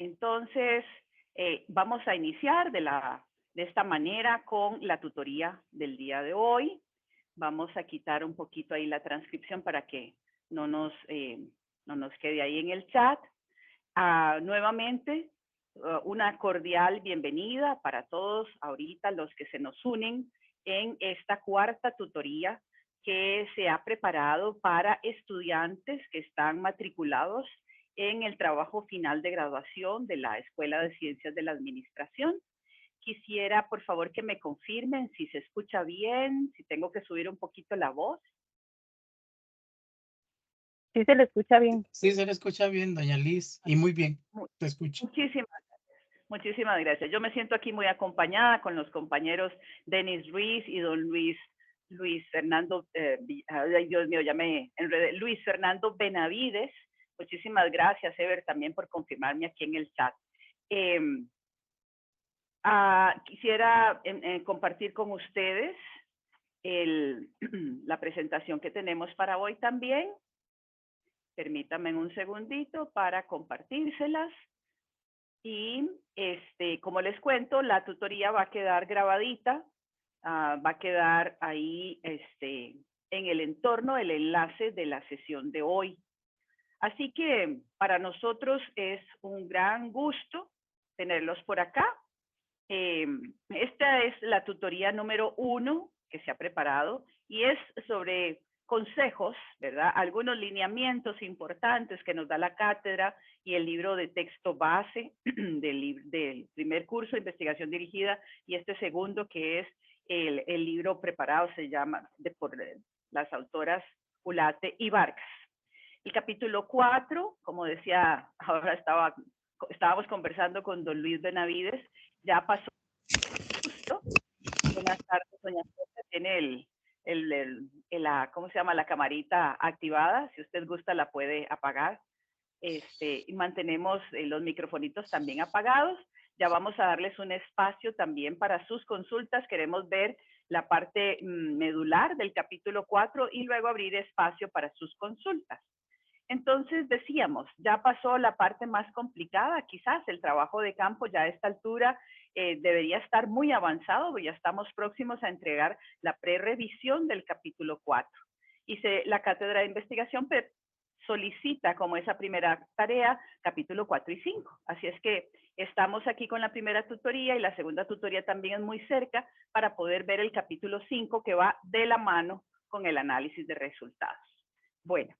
Entonces, vamos a iniciar de esta manera con la tutoría del día de hoy. Vamos a quitar un poquito ahí la transcripción para que no nos quede ahí en el chat. Nuevamente, una cordial bienvenida para todos ahorita los que se nos unen en esta cuarta tutoría que se ha preparado para estudiantes que están matriculados en el trabajo final de graduación de la Escuela de Ciencias de la Administración. Quisiera, por favor, que me confirmen si se escucha bien, si tengo que subir un poquito la voz. Sí, se le escucha bien. Sí, se le escucha bien, doña Liz, y muy bien, se escucha. Muchísimas gracias. Yo me siento aquí muy acompañada con los compañeros Denis Ruiz y don Luis Fernando, ay Dios mío, ya me enredé, Luis Fernando Benavides. Muchísimas gracias, Ever, también por confirmarme aquí en el chat. Quisiera compartir con ustedes la presentación que tenemos para hoy también. Permítanme un segundito para compartírselas. Y como les cuento, la tutoría va a quedar grabadita, va a quedar ahí en el entorno del enlace de la sesión de hoy. Así que para nosotros es un gran gusto tenerlos por acá. Esta es la tutoría número 1 que se ha preparado y es sobre consejos, ¿verdad? Algunos lineamientos importantes que nos da la cátedra y el libro de texto base del primer curso de investigación dirigida y este segundo que es el libro preparado, se llama por las autoras Ulate y Vargas. El capítulo 4, como decía, ahora estábamos conversando con don Luis Benavides, ya pasó justo. Buenas tardes, doña Sonia. Tiene ¿cómo se llama? La camarita activada. Si usted gusta, la puede apagar. Y mantenemos los microfonitos también apagados. Ya vamos a darles un espacio también para sus consultas. Queremos ver la parte medular del capítulo 4 y luego abrir espacio para sus consultas. Entonces decíamos, ya pasó la parte más complicada, quizás el trabajo de campo ya a esta altura debería estar muy avanzado, porque ya estamos próximos a entregar la prerevisión del capítulo 4. Y la Cátedra de Investigación solicita como esa primera tarea capítulo 4 y 5. Así es que estamos aquí con la primera tutoría y la segunda tutoría también es muy cerca para poder ver el capítulo 5 que va de la mano con el análisis de resultados. Bueno.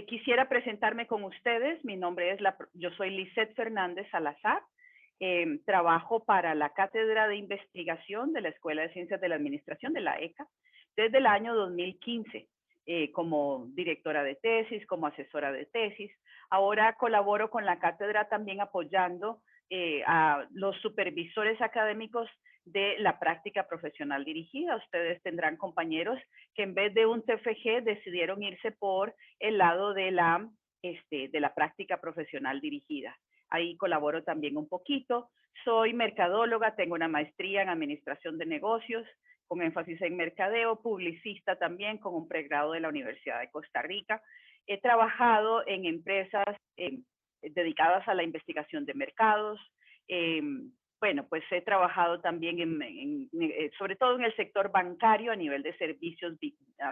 Quisiera presentarme con ustedes. Mi nombre es, yo soy Lisette Fernández Salazar. Trabajo para la Cátedra de Investigación de la Escuela de Ciencias de la Administración, de la ECA, desde el año 2015, como directora de tesis, como asesora de tesis. Ahora colaboro con la cátedra también apoyando a los supervisores académicos de la práctica profesional dirigida. Ustedes tendrán compañeros que en vez de un TFG decidieron irse por el lado de la práctica profesional dirigida. Ahí colaboro también un poquito. Soy mercadóloga, tengo una maestría en administración de negocios, con énfasis en mercadeo, publicista también, con un pregrado de la Universidad de Costa Rica. He trabajado en empresas dedicadas a la investigación de mercados. Bueno, pues he trabajado también sobre todo en el sector bancario a nivel de servicios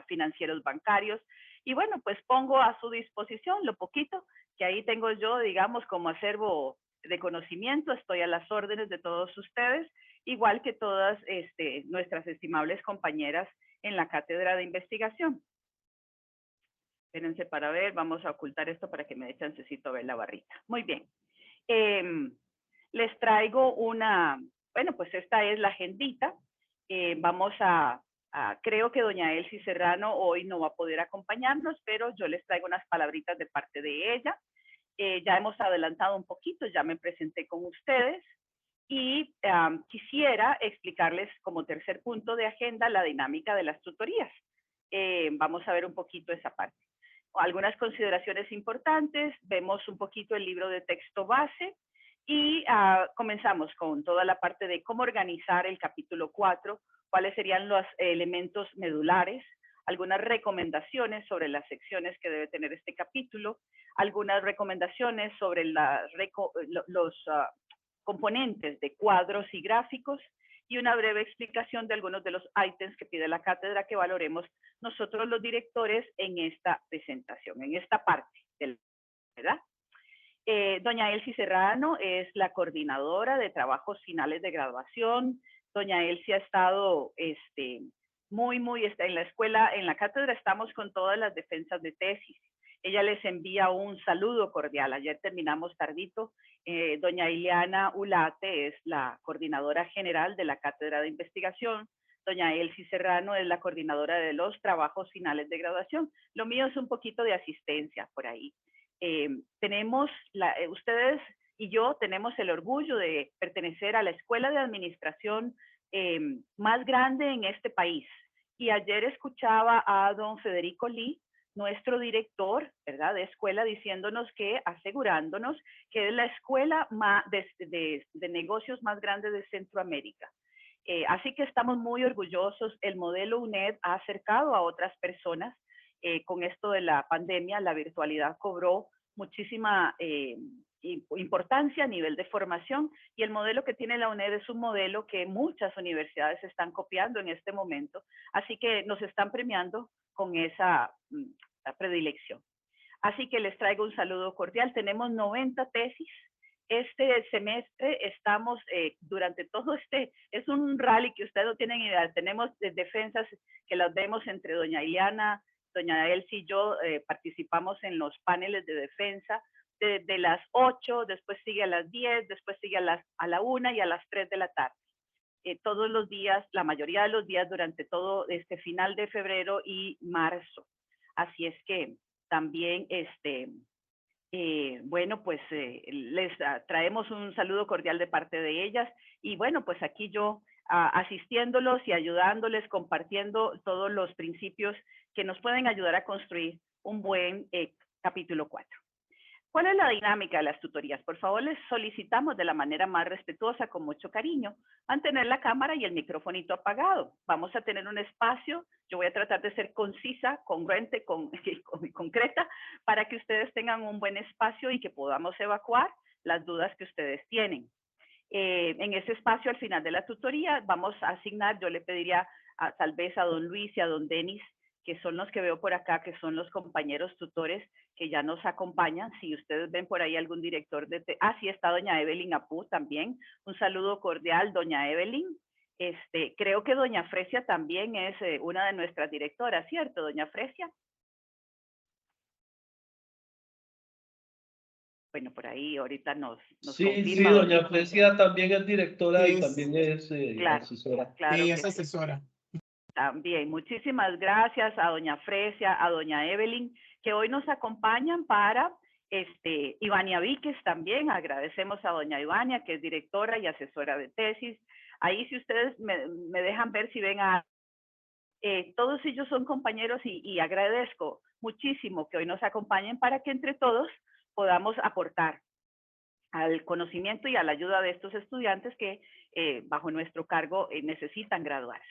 financieros bancarios. Y bueno, pues pongo a su disposición lo poquito que ahí tengo yo, digamos, como acervo de conocimiento. Estoy a las órdenes de todos ustedes, igual que todas nuestras estimables compañeras en la cátedra de investigación. Espérense para ver, vamos a ocultar esto para que me dé chancecito a ver la barrita. Muy bien. Les traigo bueno, pues esta es la agendita. Vamos creo que doña Elsie Serrano hoy no va a poder acompañarnos, pero yo les traigo unas palabritas de parte de ella. Ya hemos adelantado un poquito, ya me presenté con ustedes y quisiera explicarles como tercer punto de agenda la dinámica de las tutorías. Vamos a ver un poquito esa parte. Algunas consideraciones importantes, vemos un poquito el libro de texto base y comenzamos con toda la parte de cómo organizar el capítulo 4, cuáles serían los elementos medulares, algunas recomendaciones sobre las secciones que debe tener este capítulo, algunas recomendaciones sobre los componentes de cuadros y gráficos y una breve explicación de algunos de los ítems que pide la cátedra que valoremos nosotros los directores en esta presentación, en esta parte, ¿verdad? Doña Elsie Serrano es la coordinadora de trabajos finales de graduación. Doña Elsie ha estado en la escuela, en la cátedra estamos con todas las defensas de tesis. Ella les envía un saludo cordial. Ayer terminamos tardito. Doña Ileana Ulate es la coordinadora general de la cátedra de investigación. Doña Elsie Serrano es la coordinadora de los trabajos finales de graduación. Lo mío es un poquito de asistencia por ahí. Ustedes y yo tenemos el orgullo de pertenecer a la escuela de administración más grande en este país. Y ayer escuchaba a don Federico Lee, nuestro director, ¿verdad?, de escuela, diciéndonos que, asegurándonos que es la escuela de negocios más grande de Centroamérica. Así que estamos muy orgullosos. El modelo UNED ha acercado a otras personas. Con esto de la pandemia, la virtualidad cobró muchísima importancia a nivel de formación y el modelo que tiene la UNED es un modelo que muchas universidades están copiando en este momento, así que nos están premiando con esa predilección. Así que les traigo un saludo cordial. Tenemos 90 tesis. Este semestre estamos, durante todo es un rally que ustedes no tienen idea. Tenemos defensas que las vemos entre doña Ileana, doña Elsie y yo, participamos en los paneles de defensa de las 8, después sigue a las 10, después sigue a la 1 y a las 3 de la tarde. Todos los días, la mayoría de los días durante todo este final de febrero y marzo. Así es que también, bueno, pues les traemos un saludo cordial de parte de ellas. Y bueno, pues aquí yo asistiéndolos y ayudándoles, compartiendo todos los principios que nos pueden ayudar a construir un buen capítulo 4. ¿Cuál es la dinámica de las tutorías? Por favor, les solicitamos de la manera más respetuosa, con mucho cariño, mantener la cámara y el microfonito apagado. Vamos a tener un espacio, yo voy a tratar de ser concisa, congruente, concreta, para que ustedes tengan un buen espacio y que podamos evacuar las dudas que ustedes tienen. En ese espacio, al final de la tutoría, vamos a asignar, yo le pediría tal vez a don Luis y a don Denis, que son los que veo por acá, que son los compañeros tutores que ya nos acompañan. Si ustedes ven por ahí algún director de... sí, está doña Evelyn Apú también. Un saludo cordial, doña Evelyn. Creo que doña Fresia también es una de nuestras directoras, ¿cierto, doña Fresia? Bueno, por ahí ahorita nos confirma. Sí, doña Fresia también es directora y Es, también es asesora. Claro sí, que es asesora. También, muchísimas gracias a doña Fresia, a doña Evelyn, que hoy nos acompañan para Ivania Víquez también. Agradecemos a doña Ivania, que es directora y asesora de tesis. Ahí, si ustedes me dejan ver si ven a... todos ellos son compañeros y agradezco muchísimo que hoy nos acompañen para que entre todos podamos aportar al conocimiento y a la ayuda de estos estudiantes que bajo nuestro cargo necesitan graduarse.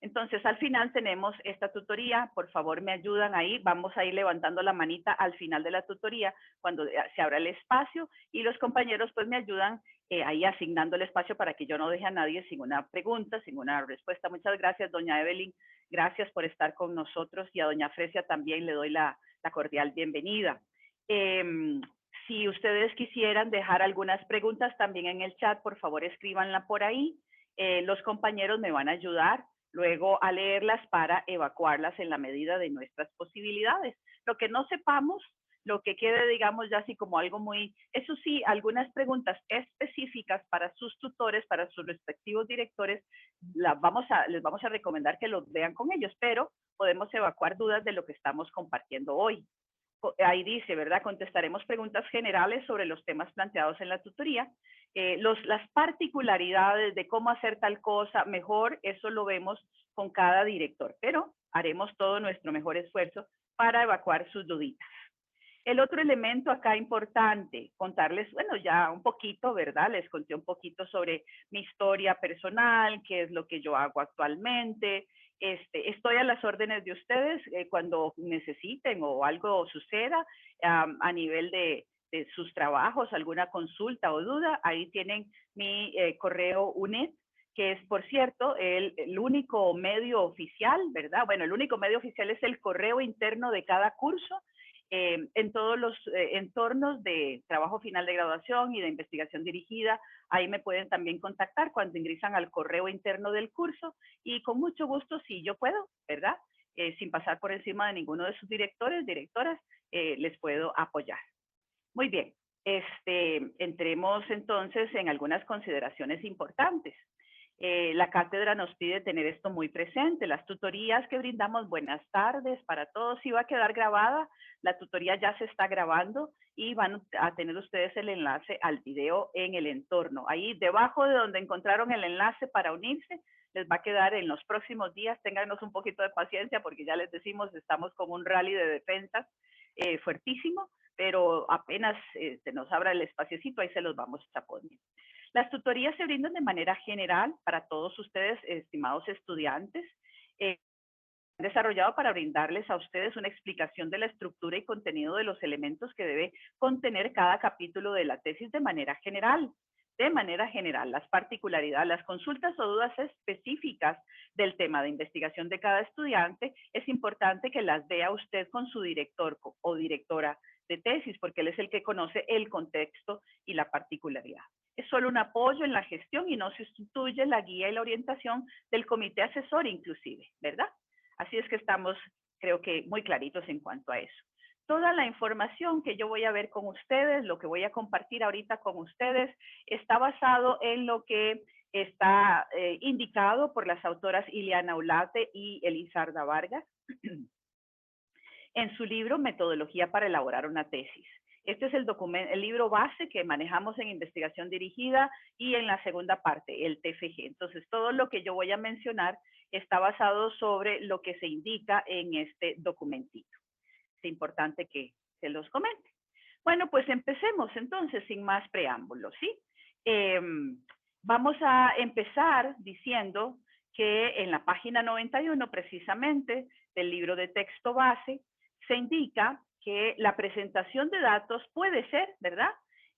Entonces, al final tenemos esta tutoría. Por favor, me ayudan ahí. Vamos a ir levantando la manita al final de la tutoría cuando se abra el espacio y los compañeros pues me ayudan ahí asignando el espacio para que yo no deje a nadie sin una pregunta, sin una respuesta. Muchas gracias, doña Evelyn. Gracias por estar con nosotros y a doña Fresia también le doy la cordial bienvenida. Si ustedes quisieran dejar algunas preguntas también en el chat, por favor escríbanla por ahí. Los compañeros me van a ayudar luego a leerlas para evacuarlas en la medida de nuestras posibilidades. Lo que no sepamos, lo que quede, digamos, ya así como algo muy... Eso sí, algunas preguntas específicas para sus tutores, para sus respectivos directores, les vamos a recomendar que los vean con ellos, pero podemos evacuar dudas de lo que estamos compartiendo hoy. Ahí dice, ¿verdad? Contestaremos preguntas generales sobre los temas planteados en la tutoría. Las particularidades de cómo hacer tal cosa, mejor, eso lo vemos con cada director, pero haremos todo nuestro mejor esfuerzo para evacuar sus duditas. El otro elemento acá importante, contarles, bueno, ya un poquito, ¿verdad? Les conté un poquito sobre mi historia personal, qué es lo que yo hago actualmente, Estoy a las órdenes de ustedes cuando necesiten o algo suceda a nivel de sus trabajos, alguna consulta o duda. Ahí tienen mi correo UNED, que es, por cierto, el único medio oficial, ¿verdad? Bueno, el único medio oficial es el correo interno de cada curso. En todos los entornos de trabajo final de graduación y de investigación dirigida, ahí me pueden también contactar cuando ingresan al correo interno del curso y con mucho gusto, si yo puedo, ¿verdad? Sin pasar por encima de ninguno de sus directores, directoras, les puedo apoyar. Muy bien, entremos entonces en algunas consideraciones importantes. La cátedra nos pide tener esto muy presente. Las tutorías que brindamos, buenas tardes para todos, sí va a quedar grabada. La tutoría ya se está grabando y van a tener ustedes el enlace al video en el entorno. Ahí debajo de donde encontraron el enlace para unirse, les va a quedar en los próximos días. Ténganos un poquito de paciencia porque ya les decimos, estamos con un rally de defensas fuertísimo, pero apenas nos abra el espaciocito, ahí se los vamos a poner. Las tutorías se brindan de manera general para todos ustedes, estimados estudiantes, desarrollado para brindarles a ustedes una explicación de la estructura y contenido de los elementos que debe contener cada capítulo de la tesis de manera general. De manera general, las particularidades, las consultas o dudas específicas del tema de investigación de cada estudiante, es importante que las vea usted con su director o directora de tesis, porque él es el que conoce el contexto y la particularidad. Es solo un apoyo en la gestión y no sustituye la guía y la orientación del comité asesor inclusive, ¿verdad? Así es que estamos, creo que, muy claritos en cuanto a eso. Toda la información que yo voy a ver con ustedes, lo que voy a compartir ahorita con ustedes, está basado en lo que está indicado por las autoras Ileana Ulate y Elizarda Vargas en su libro Metodología para elaborar una tesis. Este es el libro base que manejamos en investigación dirigida y en la segunda parte, el TFG. Entonces, todo lo que yo voy a mencionar está basado sobre lo que se indica en este documentito. Es importante que se los comente. Bueno, pues empecemos entonces sin más preámbulos, ¿sí? Vamos a empezar diciendo que en la página 91 precisamente del libro de texto base se indica que la presentación de datos puede ser, ¿verdad?,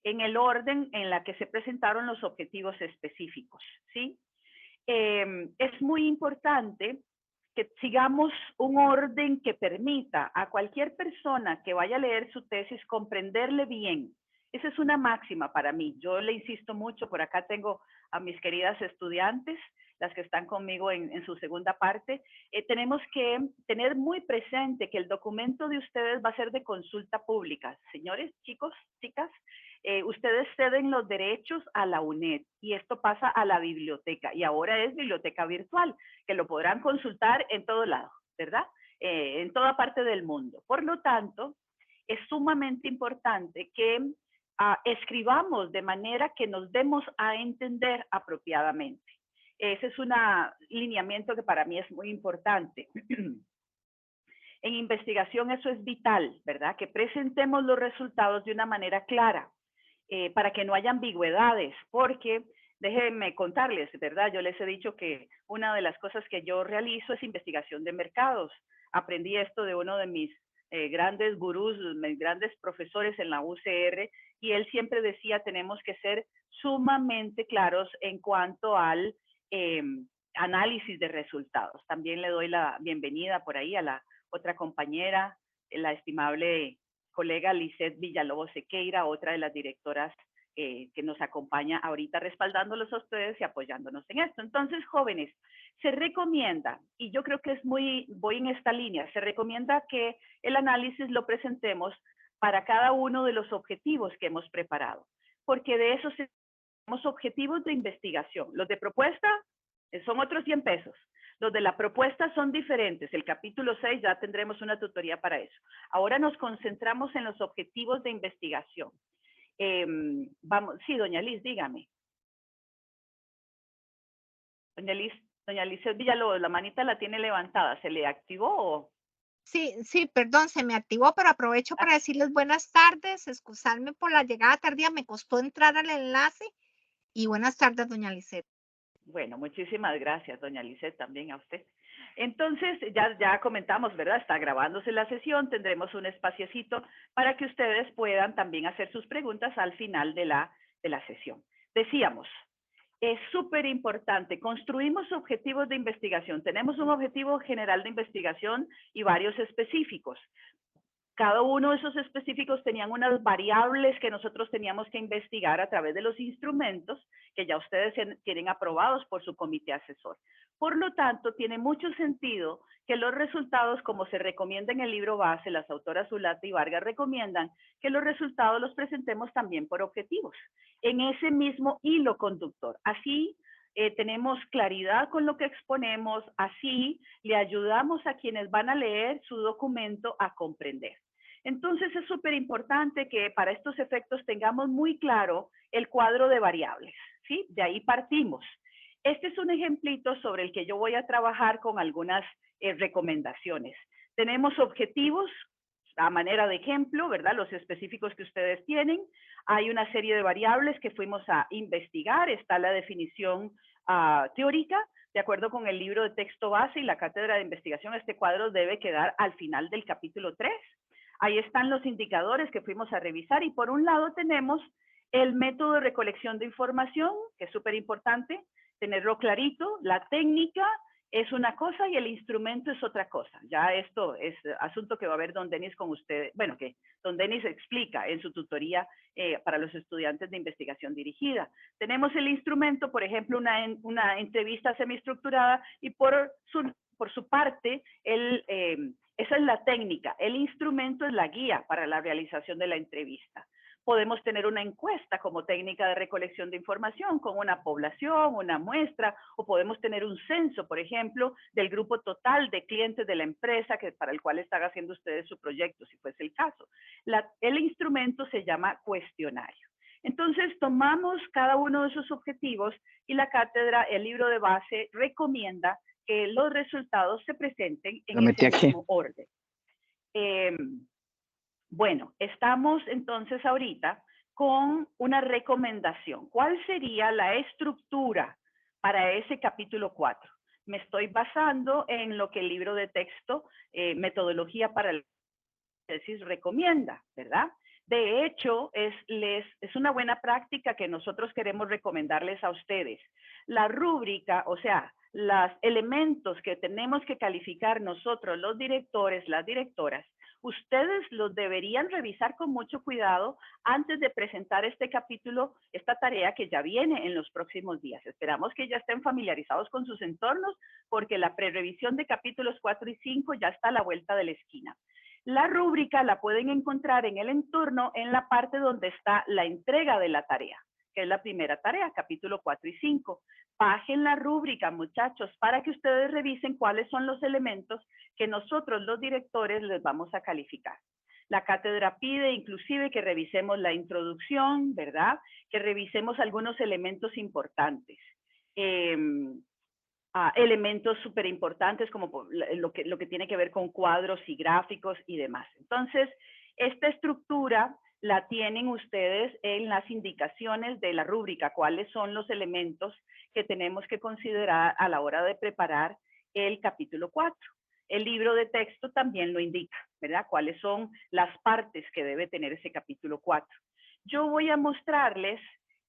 en el orden en la que se presentaron los objetivos específicos, ¿sí? Es muy importante que sigamos un orden que permita a cualquier persona que vaya a leer su tesis comprenderle bien. Esa es una máxima para mí. Yo le insisto mucho, por acá tengo a mis queridas estudiantes, las que están conmigo en su segunda parte. Tenemos que tener muy presente que el documento de ustedes va a ser de consulta pública. Señores, chicos, chicas, ustedes ceden los derechos a la UNED y esto pasa a la biblioteca y ahora es biblioteca virtual, que lo podrán consultar en todo lado, ¿verdad? En toda parte del mundo. Por lo tanto, es sumamente importante que escribamos de manera que nos demos a entender apropiadamente. Ese es un lineamiento que para mí es muy importante. En investigación eso es vital, ¿verdad? Que presentemos los resultados de una manera clara, para que no haya ambigüedades, porque déjenme contarles, ¿verdad? Yo les he dicho que una de las cosas que yo realizo es investigación de mercados. Aprendí esto de uno de mis grandes gurús, mis grandes profesores en la UCR, y él siempre decía, tenemos que ser sumamente claros en cuanto al análisis de resultados. También le doy la bienvenida por ahí a la otra compañera, la estimable colega Lisette Villalobos Sequeira, otra de las directoras que nos acompaña ahorita respaldándolos a ustedes y apoyándonos en esto. Entonces, jóvenes, se recomienda, y yo creo que es voy en esta línea, se recomienda que el análisis lo presentemos para cada uno de los objetivos que hemos preparado, porque de eso tenemos objetivos de investigación. Los de propuesta son otros 100 pesos. Los de la propuesta son diferentes. El capítulo 6 ya tendremos una tutoría para eso. Ahora nos concentramos en los objetivos de investigación. Sí, doña Liz, dígame. Doña Liz Villalobos, la manita la tiene levantada. ¿Se le activó o? Sí, perdón, se me activó, pero aprovecho para decirles buenas tardes, excusarme por la llegada tardía, me costó entrar al enlace y buenas tardes, doña Lisette. Bueno, muchísimas gracias, doña Lisette, también a usted. Entonces, ya comentamos, ¿verdad? Está grabándose la sesión, tendremos un espaciecito para que ustedes puedan también hacer sus preguntas al final de la sesión. Decíamos, es súper importante, construimos objetivos de investigación. Tenemos un objetivo general de investigación y varios específicos. Cada uno de esos específicos tenían unas variables que nosotros teníamos que investigar a través de los instrumentos que ya ustedes tienen aprobados por su comité asesor. Por lo tanto, tiene mucho sentido que los resultados, como se recomienda en el libro base, las autoras Zulata y Vargas recomiendan que los resultados los presentemos también por objetivos, en ese mismo hilo conductor. Así tenemos claridad con lo que exponemos, así le ayudamos a quienes van a leer su documento a comprender. Entonces es súper importante que para estos efectos tengamos muy claro el cuadro de variables, ¿sí? De ahí partimos. Este es un ejemplito sobre el que yo voy a trabajar con algunas recomendaciones. Tenemos objetivos a manera de ejemplo, ¿verdad? Los específicos que ustedes tienen. Hay una serie de variables que fuimos a investigar. Está la definición teórica. De acuerdo con el libro de texto base y la cátedra de investigación, este cuadro debe quedar al final del capítulo 3. Ahí están los indicadores que fuimos a revisar y por un lado tenemos el método de recolección de información, que es súper importante, tenerlo clarito. La técnica es una cosa y el instrumento es otra cosa. Ya esto es asunto que va a ver don Denis con ustedes, bueno, que don Denis explica en su tutoría para los estudiantes de investigación dirigida. Tenemos el instrumento, por ejemplo, una entrevista semiestructurada y por su parte, esa es la técnica. El instrumento es la guía para la realización de la entrevista. Podemos tener una encuesta como técnica de recolección de información con una población, una muestra, o podemos tener un censo, por ejemplo, del grupo total de clientes de la empresa para el cual están haciendo ustedes su proyecto, si fuese el caso. El instrumento se llama cuestionario. Entonces, tomamos cada uno de esos objetivos y la cátedra, el libro de base, recomienda que los resultados se presenten en ese mismo orden. Bueno, estamos entonces ahorita con una recomendación. ¿Cuál sería la estructura para ese capítulo 4? Me estoy basando en lo que el libro de texto, Metodología para la tesis, recomienda, ¿verdad? De hecho, es una buena práctica que nosotros queremos recomendarles a ustedes. La rúbrica, o sea, los elementos que tenemos que calificar nosotros, los directores, las directoras, ustedes los deberían revisar con mucho cuidado antes de presentar este capítulo, esta tarea que ya viene en los próximos días. Esperamos que ya estén familiarizados con sus entornos porque la prerevisión de capítulos 4 y 5 ya está a la vuelta de la esquina. La rúbrica la pueden encontrar en el entorno en la parte donde está la entrega de la tarea, que es la primera tarea, capítulo 4 y 5. Bajen la rúbrica, muchachos, para que ustedes revisen cuáles son los elementos que nosotros, los directores, les vamos a calificar. La cátedra pide inclusive que revisemos la introducción, ¿verdad? Que revisemos algunos elementos importantes. Elementos súper importantes como lo que tiene que ver con cuadros y gráficos y demás. Entonces, esta estructura la tienen ustedes en las indicaciones de la rúbrica, cuáles son los elementos que tenemos que considerar a la hora de preparar el capítulo 4. El libro de texto también lo indica, ¿verdad? Cuáles son las partes que debe tener ese capítulo 4. Yo voy a mostrarles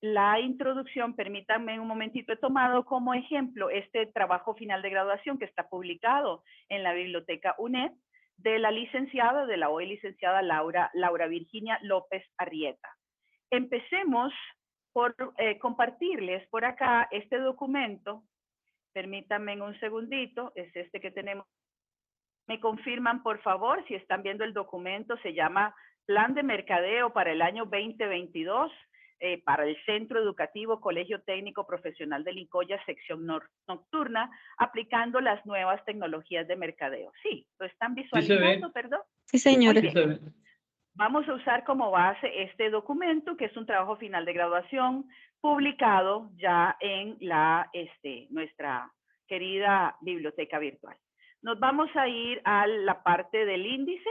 la introducción, permítanme un momentito, he tomado como ejemplo este trabajo final de graduación que está publicado en la biblioteca UNED de la licenciada, de la hoy licenciada Laura Virginia López Arrieta. Empecemos por compartirles por acá este documento. Permítanme un segundito, es este que tenemos. Me confirman, por favor, si están viendo el documento, se llama Plan de Mercadeo para el año 2022. Para el Centro Educativo Colegio Técnico Profesional de Lincoya, sección nocturna, aplicando las nuevas tecnologías de mercadeo. Sí, ¿lo están visualizando, Sí, perdón? Sí, señora. Vamos a usar como base este documento, que es un trabajo final de graduación, publicado ya en nuestra querida biblioteca virtual. Nos vamos a ir a la parte del índice,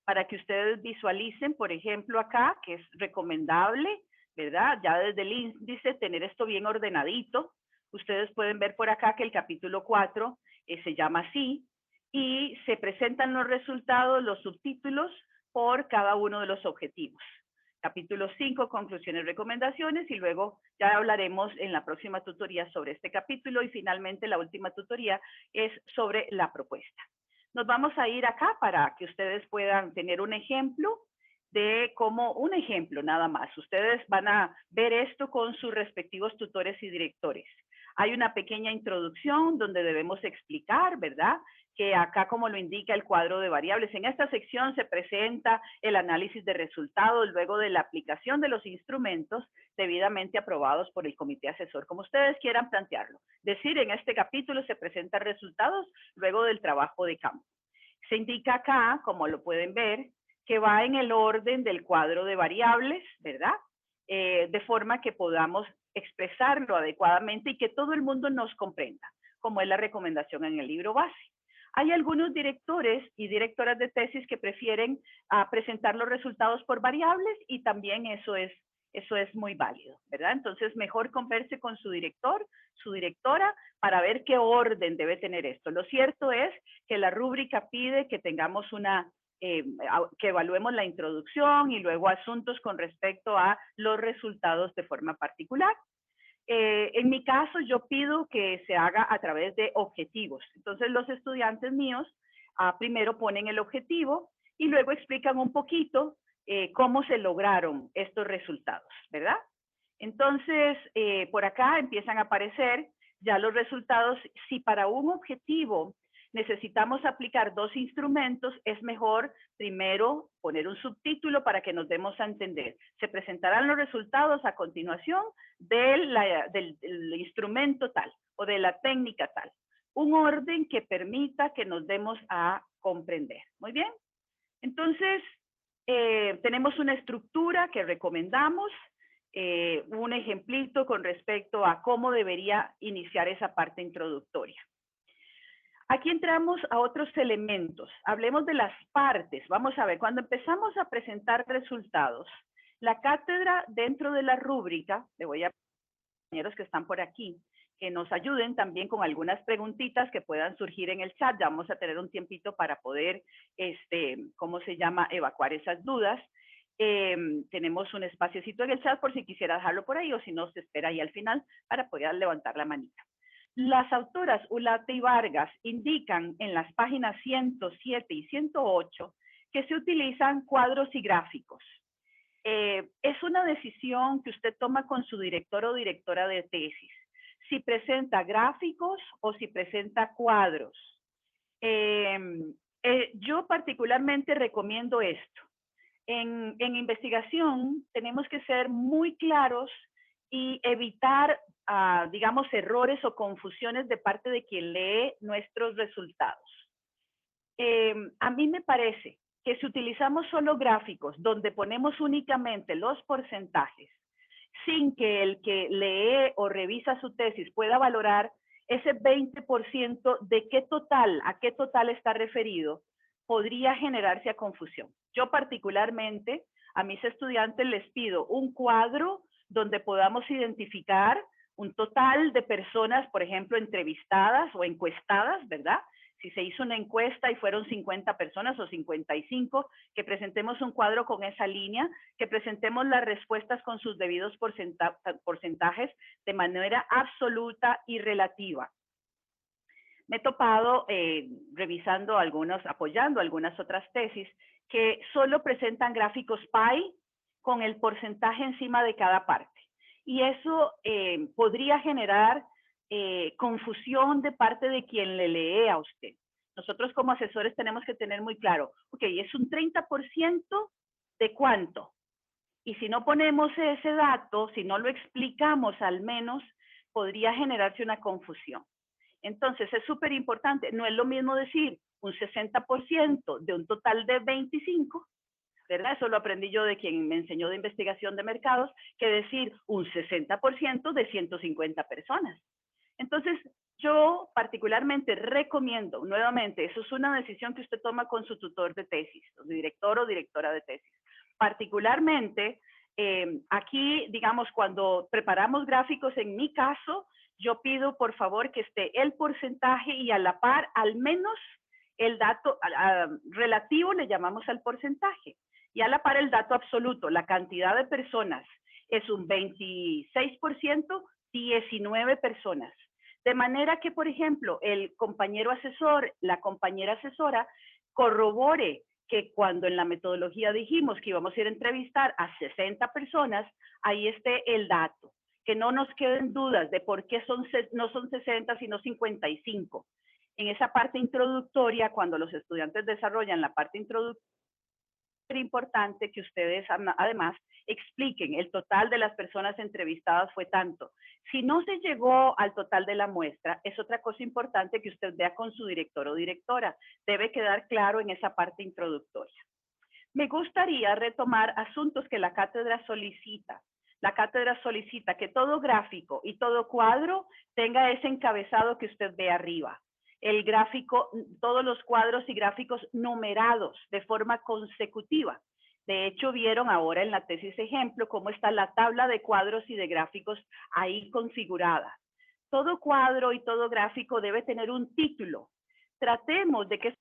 para que ustedes visualicen, por ejemplo, acá, que es recomendable, ¿verdad? Ya desde el índice, tener esto bien ordenadito. Ustedes pueden ver por acá que el capítulo 4 se llama así, y se presentan los resultados, los subtítulos, por cada uno de los objetivos. Capítulo 5, conclusiones, recomendaciones, y luego ya hablaremos en la próxima tutoría sobre este capítulo, y finalmente la última tutoría es sobre la propuesta. Nos vamos a ir acá para que ustedes puedan tener un ejemplo de cómo, un ejemplo nada más. Ustedes van a ver esto con sus respectivos tutores y directores. Hay una pequeña introducción donde debemos explicar, ¿verdad?, que acá, como lo indica el cuadro de variables, en esta sección se presenta el análisis de resultados luego de la aplicación de los instrumentos debidamente aprobados por el comité asesor, como ustedes quieran plantearlo. Es decir, en este capítulo se presentan resultados luego del trabajo de campo. Se indica acá, como lo pueden ver, que va en el orden del cuadro de variables, ¿verdad? De forma que podamos expresarlo adecuadamente y que todo el mundo nos comprenda, como es la recomendación en el libro base. Hay algunos directores y directoras de tesis que prefieren presentar los resultados por variables, y también eso es muy válido, ¿verdad? Entonces, mejor converse con su director, su directora, para ver qué orden debe tener esto. Lo cierto es que la rúbrica pide que tengamos que evaluemos la introducción y luego asuntos con respecto a los resultados de forma particular. En mi caso, yo pido que se haga a través de objetivos. Entonces, los estudiantes míos primero ponen el objetivo y luego explican un poquito cómo se lograron estos resultados, ¿verdad? Entonces, por acá empiezan a aparecer ya los resultados. Si para un objetivo necesitamos aplicar dos instrumentos, es mejor primero poner un subtítulo para que nos demos a entender. Se presentarán los resultados a continuación del instrumento tal o de la técnica tal. Un orden que permita que nos demos a comprender. Muy bien. Entonces, tenemos una estructura que recomendamos, un ejemplito con respecto a cómo debería iniciar esa parte introductoria. Aquí entramos a otros elementos. Hablemos de las partes. Vamos a ver, cuando empezamos a presentar resultados, la cátedra dentro de la rúbrica, le voy a pedir a los compañeros que están por aquí, que nos ayuden también con algunas preguntitas que puedan surgir en el chat. Ya vamos a tener un tiempito para poder, evacuar esas dudas. Tenemos un espaciocito en el chat por si quisiera dejarlo por ahí, o si no, se espera ahí al final para poder levantar la manita. Las autoras Ulate y Vargas indican en las páginas 107 y 108 que se utilizan cuadros y gráficos. Es una decisión que usted toma con su director o directora de tesis, si presenta gráficos o si presenta cuadros. Yo particularmente recomiendo esto. En investigación tenemos que ser muy claros y evitar, digamos, errores o confusiones de parte de quien lee nuestros resultados. A mí me parece que si utilizamos solo gráficos donde ponemos únicamente los porcentajes, sin que el que lee o revisa su tesis pueda valorar ese 20% de qué total, a qué total está referido, podría generarse a confusión. Yo particularmente a mis estudiantes les pido un cuadro donde podamos identificar un total de personas, por ejemplo, entrevistadas o encuestadas, ¿verdad? Si se hizo una encuesta y fueron 50 personas o 55, que presentemos un cuadro con esa línea, que presentemos las respuestas con sus debidos porcentajes de manera absoluta y relativa. Me he topado revisando apoyando algunas otras tesis, que solo presentan gráficos PI con el porcentaje encima de cada parte. Y eso podría generar confusión de parte de quien le lee a usted. Nosotros como asesores tenemos que tener muy claro, ok, es un 30% de cuánto. Y si no ponemos ese dato, si no lo explicamos al menos, podría generarse una confusión. Entonces es súper importante, no es lo mismo decir un 60% de un total de 25, ¿verdad? Eso lo aprendí yo de quien me enseñó de investigación de mercados, que decir un 60% de 150 personas. Entonces, yo particularmente recomiendo, nuevamente, eso es una decisión que usted toma con su tutor de tesis, director o directora de tesis. Particularmente, aquí, digamos, cuando preparamos gráficos, en mi caso, yo pido por favor que esté el porcentaje y a la par al menos el dato relativo le llamamos al porcentaje y a la par el dato absoluto, la cantidad de personas es un 26%, 19 personas. De manera que, por ejemplo, el compañero asesor, la compañera asesora corrobore que cuando en la metodología dijimos que íbamos a ir a entrevistar a 60 personas, ahí esté el dato. Que no nos queden dudas de por qué no son 60, sino 55. En esa parte introductoria, cuando los estudiantes desarrollan la parte introductoria, es importante que ustedes además expliquen el total de las personas entrevistadas fue tanto. Si no se llegó al total de la muestra, es otra cosa importante que usted vea con su director o directora. Debe quedar claro en esa parte introductoria. Me gustaría retomar asuntos que la cátedra solicita. La cátedra solicita que todo gráfico y todo cuadro tenga ese encabezado que usted ve arriba. El gráfico, todos los cuadros y gráficos numerados de forma consecutiva. De hecho, vieron ahora en la tesis ejemplo cómo está la tabla de cuadros y de gráficos ahí configurada. Todo cuadro y todo gráfico debe tener un título. Tratemos de que sea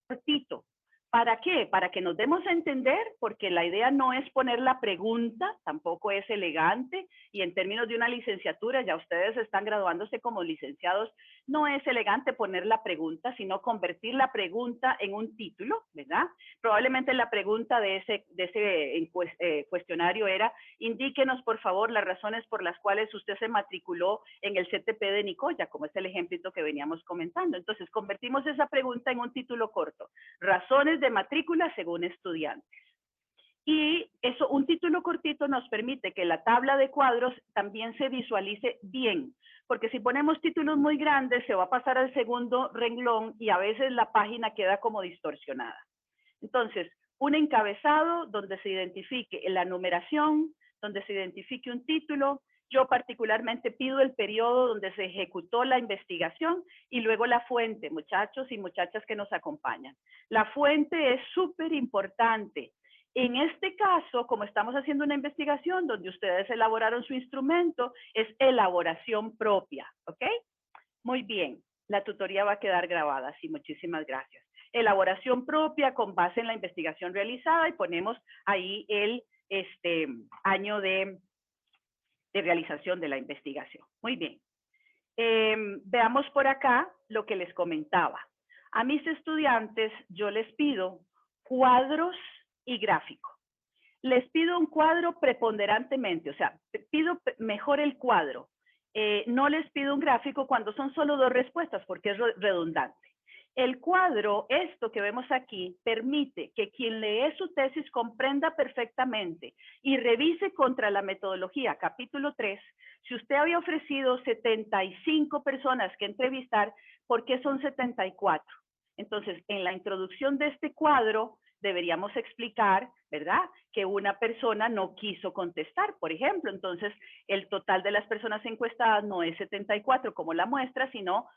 cortito. ¿Para qué? Para que nos demos a entender, porque la idea no es poner la pregunta, tampoco es elegante, y en términos de una licenciatura, ya ustedes están graduándose como licenciados, no es elegante poner la pregunta, sino convertir la pregunta en un título, ¿verdad? Probablemente la pregunta de ese cuestionario era, indíquenos por favor las razones por las cuales usted se matriculó en el CTP de Nicoya, como es el ejemplito que veníamos comentando. Entonces, convertimos esa pregunta en un título corto, razones de matrícula según estudiantes. Y eso, un título cortito nos permite que la tabla de cuadros también se visualice bien, porque si ponemos títulos muy grandes se va a pasar al segundo renglón y a veces la página queda como distorsionada. Entonces, un encabezado donde se identifique la numeración, donde se identifique un título. Yo particularmente pido el periodo donde se ejecutó la investigación y luego la fuente, muchachos y muchachas que nos acompañan. La fuente es súper importante. En este caso, como estamos haciendo una investigación donde ustedes elaboraron su instrumento, es elaboración propia, ¿ok? Muy bien, la tutoría va a quedar grabada, sí, muchísimas gracias. Elaboración propia con base en la investigación realizada y ponemos ahí el año de realización de la investigación. Muy bien. Veamos por acá lo que les comentaba. A mis estudiantes yo les pido cuadros y gráfico. Les pido un cuadro preponderantemente, o sea, pido mejor el cuadro. No les pido un gráfico cuando son solo dos respuestas porque es redundante. El cuadro, esto que vemos aquí, permite que quien lee su tesis comprenda perfectamente y revise contra la metodología, capítulo 3, si usted había ofrecido 75 personas que entrevistar, ¿por qué son 74? Entonces, en la introducción de este cuadro, deberíamos explicar, ¿verdad?, que una persona no quiso contestar, por ejemplo. Entonces, el total de las personas encuestadas no es 74 como la muestra, sino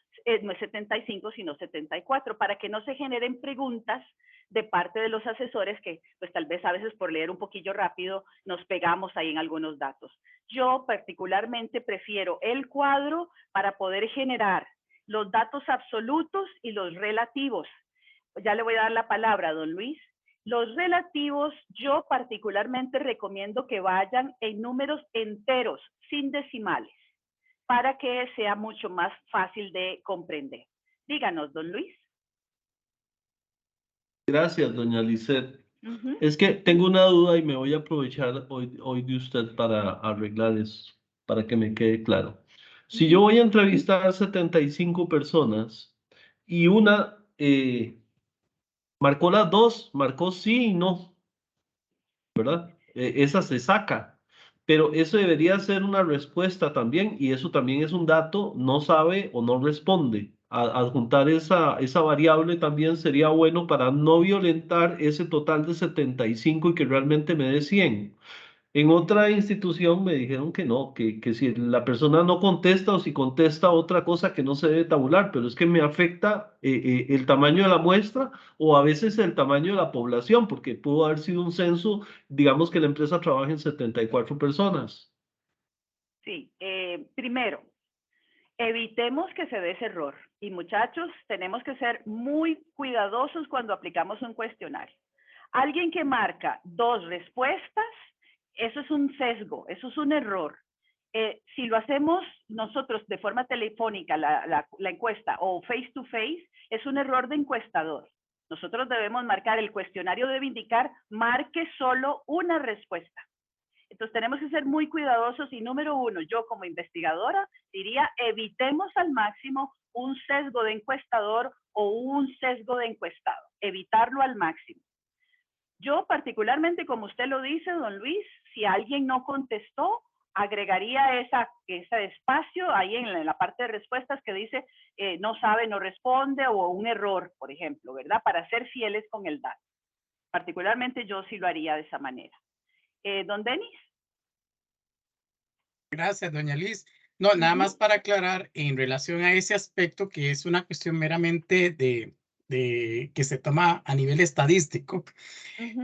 no es 75, sino 74, para que no se generen preguntas de parte de los asesores que, pues tal vez a veces por leer un poquillo rápido, nos pegamos ahí en algunos datos. Yo particularmente prefiero el cuadro para poder generar los datos absolutos y los relativos. Ya le voy a dar la palabra a don Luis. Los relativos, yo particularmente recomiendo que vayan en números enteros, sin decimales, para que sea mucho más fácil de comprender. Díganos, don Luis. Gracias, doña Lisette. Es que tengo una duda y me voy a aprovechar hoy de usted para arreglar eso, para que me quede claro. Si yo voy a entrevistar a 75 personas y una marcó las dos, marcó sí y no, ¿verdad? Esa se saca, pero eso debería ser una respuesta también y eso también es un dato, no sabe o no responde. Adjuntar esa variable también sería bueno para no violentar ese total de 75 y que realmente me dé 100. En otra institución me dijeron que no, que si la persona no contesta o si contesta otra cosa que no se debe tabular, pero es que me afecta el tamaño de la muestra o a veces el tamaño de la población, porque pudo haber sido un censo, digamos que la empresa trabaja en 74 personas. Sí, primero, Evitemos que se dé ese error. Y muchachos, tenemos que ser muy cuidadosos cuando aplicamos un cuestionario. Alguien que marca 2 respuestas, eso es un sesgo, eso es un error. Si lo hacemos nosotros de forma telefónica, la encuesta, o face to face, es un error de encuestador. Nosotros debemos marcar, el cuestionario debe indicar, marque solo una respuesta. Entonces tenemos que ser muy cuidadosos y número 1, yo como investigadora diría evitemos al máximo un sesgo de encuestador o un sesgo de encuestado, evitarlo al máximo. Yo particularmente, como usted lo dice, don Luis, si alguien no contestó, agregaría ese espacio ahí en la parte de respuestas que dice no sabe, no responde o un error, por ejemplo, ¿verdad? Para ser fieles con el dato. Particularmente yo sí lo haría de esa manera. Don Denis. Gracias, doña Liz. No, nada más para aclarar en relación a ese aspecto que es una cuestión meramente de que se toma a nivel estadístico.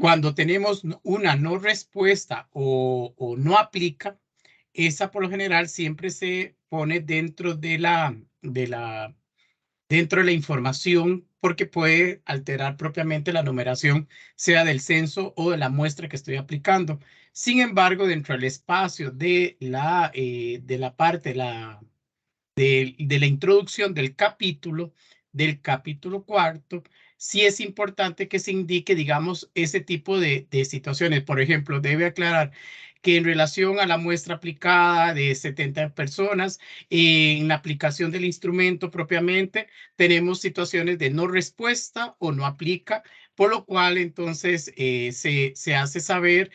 Cuando tenemos una no respuesta o no aplica, esa por lo general siempre se pone dentro de la información porque puede alterar propiamente la numeración, sea del censo o de la muestra que estoy aplicando. Sin embargo, dentro del espacio de la parte de la introducción del capítulo 4, sí es importante que se indique, digamos, ese tipo de situaciones. Por ejemplo, debe aclarar que en relación a la muestra aplicada de 70 personas, en la aplicación del instrumento propiamente, tenemos situaciones de no respuesta o no aplica, por lo cual entonces se hace saber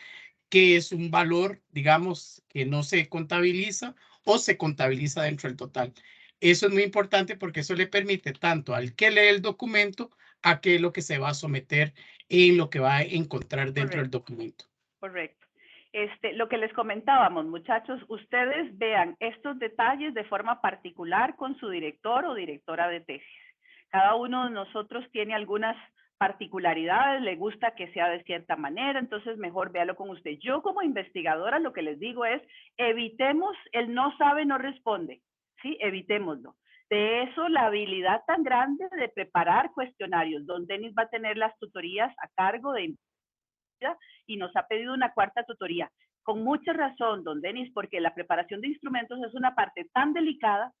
que es un valor, digamos, que no se contabiliza o se contabiliza dentro del total. Eso es muy importante porque eso le permite tanto al que lee el documento a qué es lo que se va a someter en lo que va a encontrar dentro del documento. Correcto. Lo que les comentábamos, muchachos, ustedes vean estos detalles de forma particular con su director o directora de tesis. Cada uno de nosotros tiene algunas particularidades, le gusta que sea de cierta manera, entonces mejor véalo con usted. Yo como investigadora lo que les digo es, evitemos el no sabe, no responde, ¿sí? Evitémoslo. De eso, la habilidad tan grande de preparar cuestionarios. Don Denis va a tener las tutorías a cargo de y nos ha pedido una 4ª tutoría. Con mucha razón, don Denis, porque la preparación de instrumentos es una parte tan delicada.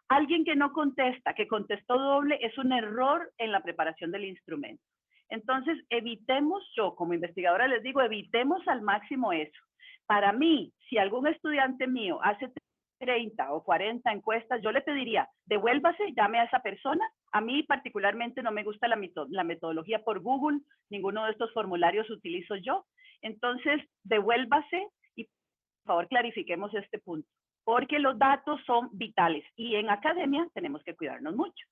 Alguien que no contesta, que contestó doble, es un error en la preparación del instrumento. Entonces, evitemos, yo como investigadora les digo, evitemos al máximo eso. Para mí, si algún estudiante mío hace 30 o 40 encuestas, yo le pediría, devuélvase, llame a esa persona. A mí particularmente no me gusta la metodología por Google, ninguno de estos formularios utilizo yo. Entonces, devuélvase y por favor clarifiquemos este punto, porque los datos son vitales y en academia tenemos que cuidarnos mucho.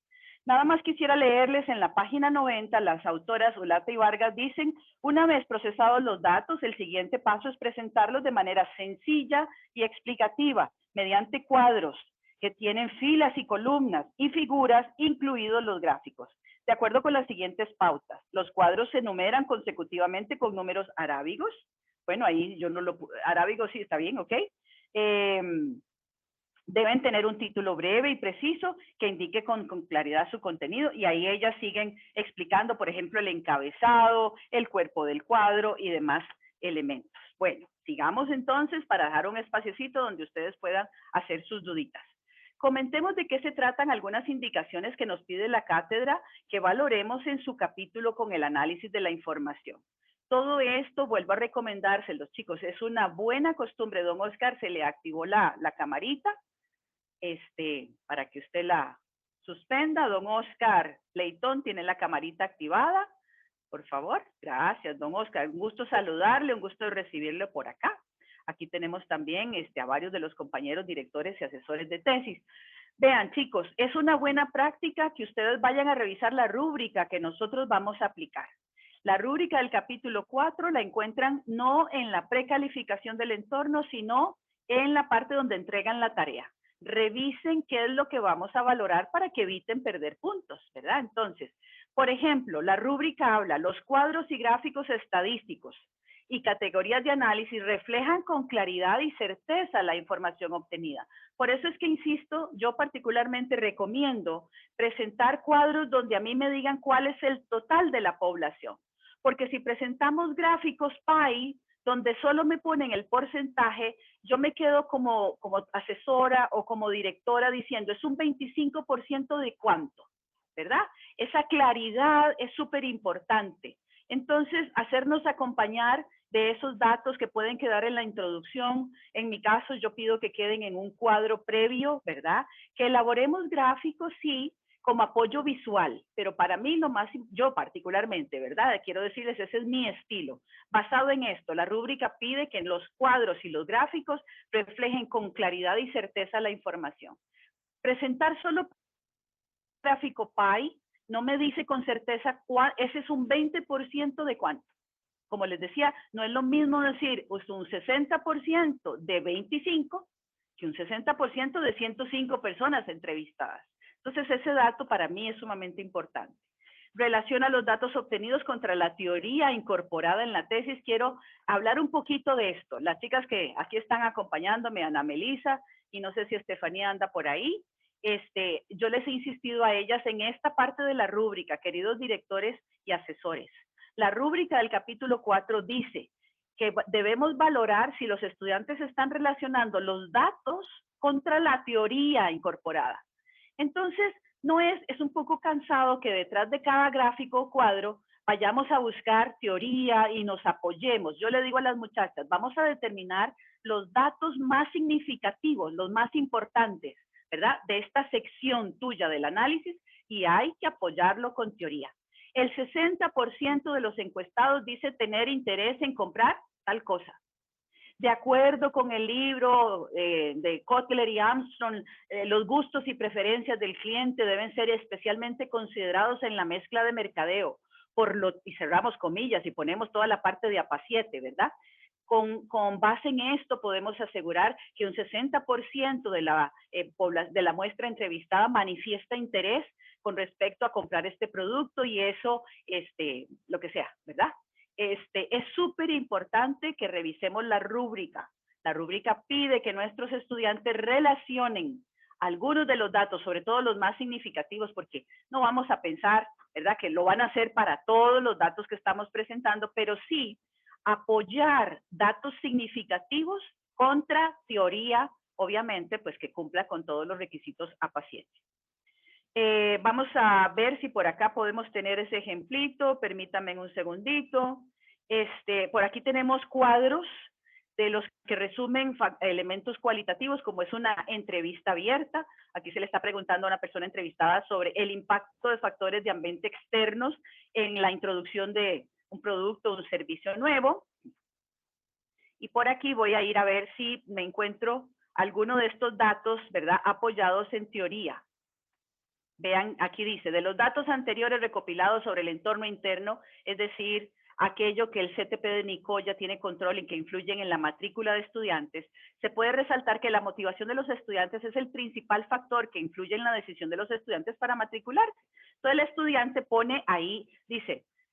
Nada más quisiera leerles en la página 90, las autoras Ulata y Vargas dicen, una vez procesados los datos, el siguiente paso es presentarlos de manera sencilla y explicativa, mediante cuadros que tienen filas y columnas y figuras, incluidos los gráficos. De acuerdo con las siguientes pautas, los cuadros se enumeran consecutivamente con números arábigos. Bueno, ahí yo no lo... Arábigos sí está bien, ¿ok? Deben tener un título breve y preciso que indique con claridad su contenido y ahí ellas siguen explicando, por ejemplo, el encabezado, el cuerpo del cuadro y demás elementos. Bueno, sigamos entonces para dejar un espaciocito donde ustedes puedan hacer sus duditas. Comentemos de qué se tratan algunas indicaciones que nos pide la cátedra que valoremos en su capítulo con el análisis de la información. Todo esto, vuelvo a recomendárselos, chicos, es una buena costumbre. Don Oscar, se le activó la camarita. Para que usted la suspenda. Don Oscar Leitón tiene la camarita activada. Por favor, gracias, don Oscar. Un gusto saludarle, un gusto recibirle por acá. Aquí tenemos también a varios de los compañeros directores y asesores de tesis. Vean, chicos, es una buena práctica que ustedes vayan a revisar la rúbrica que nosotros vamos a aplicar. La rúbrica del capítulo 4 la encuentran no en la precalificación del entorno, sino en la parte donde entregan la tarea. Revisen qué es lo que vamos a valorar para que eviten perder puntos, ¿verdad? Entonces, por ejemplo, la rúbrica habla los cuadros y gráficos estadísticos. y categorías de análisis reflejan con claridad y certeza la información obtenida. Por eso es que, insisto, yo particularmente recomiendo presentar cuadros donde a mí me digan cuál es el total de la población. Porque si presentamos gráficos PI, donde solo me ponen el porcentaje, yo me quedo como asesora o como directora diciendo, es un 25% de cuánto, ¿verdad? Esa claridad es súper importante. Entonces, hacernos acompañar de esos datos que pueden quedar en la introducción. En mi caso, yo pido que queden en un cuadro previo, ¿verdad? Que elaboremos gráficos, sí, como apoyo visual, pero para mí lo más, yo particularmente, ¿verdad? Quiero decirles, ese es mi estilo. Basado en esto, la rúbrica pide que en los cuadros y los gráficos reflejen con claridad y certeza la información. Presentar solo gráfico PI no me dice con certeza ese es un 20% de cuánto. Como les decía, no es lo mismo decir pues un 60% de 25 que un 60% de 105 personas entrevistadas. Entonces, ese dato para mí es sumamente importante. Relaciona los datos obtenidos contra la teoría incorporada en la tesis. Quiero hablar un poquito de esto. Las chicas que aquí están acompañándome, Ana Melisa, y no sé si Estefanía anda por ahí, yo les he insistido a ellas en esta parte de la rúbrica, queridos directores y asesores. La rúbrica del capítulo 4 dice que debemos valorar si los estudiantes están relacionando los datos contra la teoría incorporada. Entonces, es un poco cansado que detrás de cada gráfico o cuadro vayamos a buscar teoría y nos apoyemos. Yo le digo a las muchachas, vamos a determinar los datos más significativos, los más importantes, ¿verdad? De esta sección tuya del análisis, y hay que apoyarlo con teoría. El 60% de los encuestados dice tener interés en comprar tal cosa. De acuerdo con el libro de Kotler y Armstrong, los gustos y preferencias del cliente deben ser especialmente considerados en la mezcla de mercadeo, y cerramos comillas y ponemos toda la parte de APA 7, ¿verdad? Con base en esto podemos asegurar que un 60% de la muestra entrevistada manifiesta interés con respecto a comprar este producto y eso, lo que sea, ¿verdad? Es súper importante que revisemos la rúbrica. La rúbrica pide que nuestros estudiantes relacionen algunos de los datos, sobre todo los más significativos, porque no vamos a pensar, ¿verdad?, que lo van a hacer para todos los datos que estamos presentando, pero sí apoyar datos significativos contra teoría, obviamente, pues que cumpla con todos los requisitos APA 7. Vamos a ver si por acá podemos tener ese ejemplito. Permítanme un segundito. Por aquí tenemos cuadros de los que resumen elementos cualitativos, como es una entrevista abierta. Aquí se le está preguntando a una persona entrevistada sobre el impacto de factores de ambiente externos en la introducción de un producto o un servicio nuevo. Y por aquí voy a ir a ver si me encuentro alguno de estos datos, ¿verdad?, apoyados en teoría. Vean, aquí dice, de los datos anteriores recopilados sobre el entorno interno, es decir, aquello que el CTP de Nicoya tiene control y que influyen en la matrícula de estudiantes, se puede resaltar que la motivación de los estudiantes es el principal factor que influye en la decisión de los estudiantes para matricularse. Entonces el estudiante pone ahí,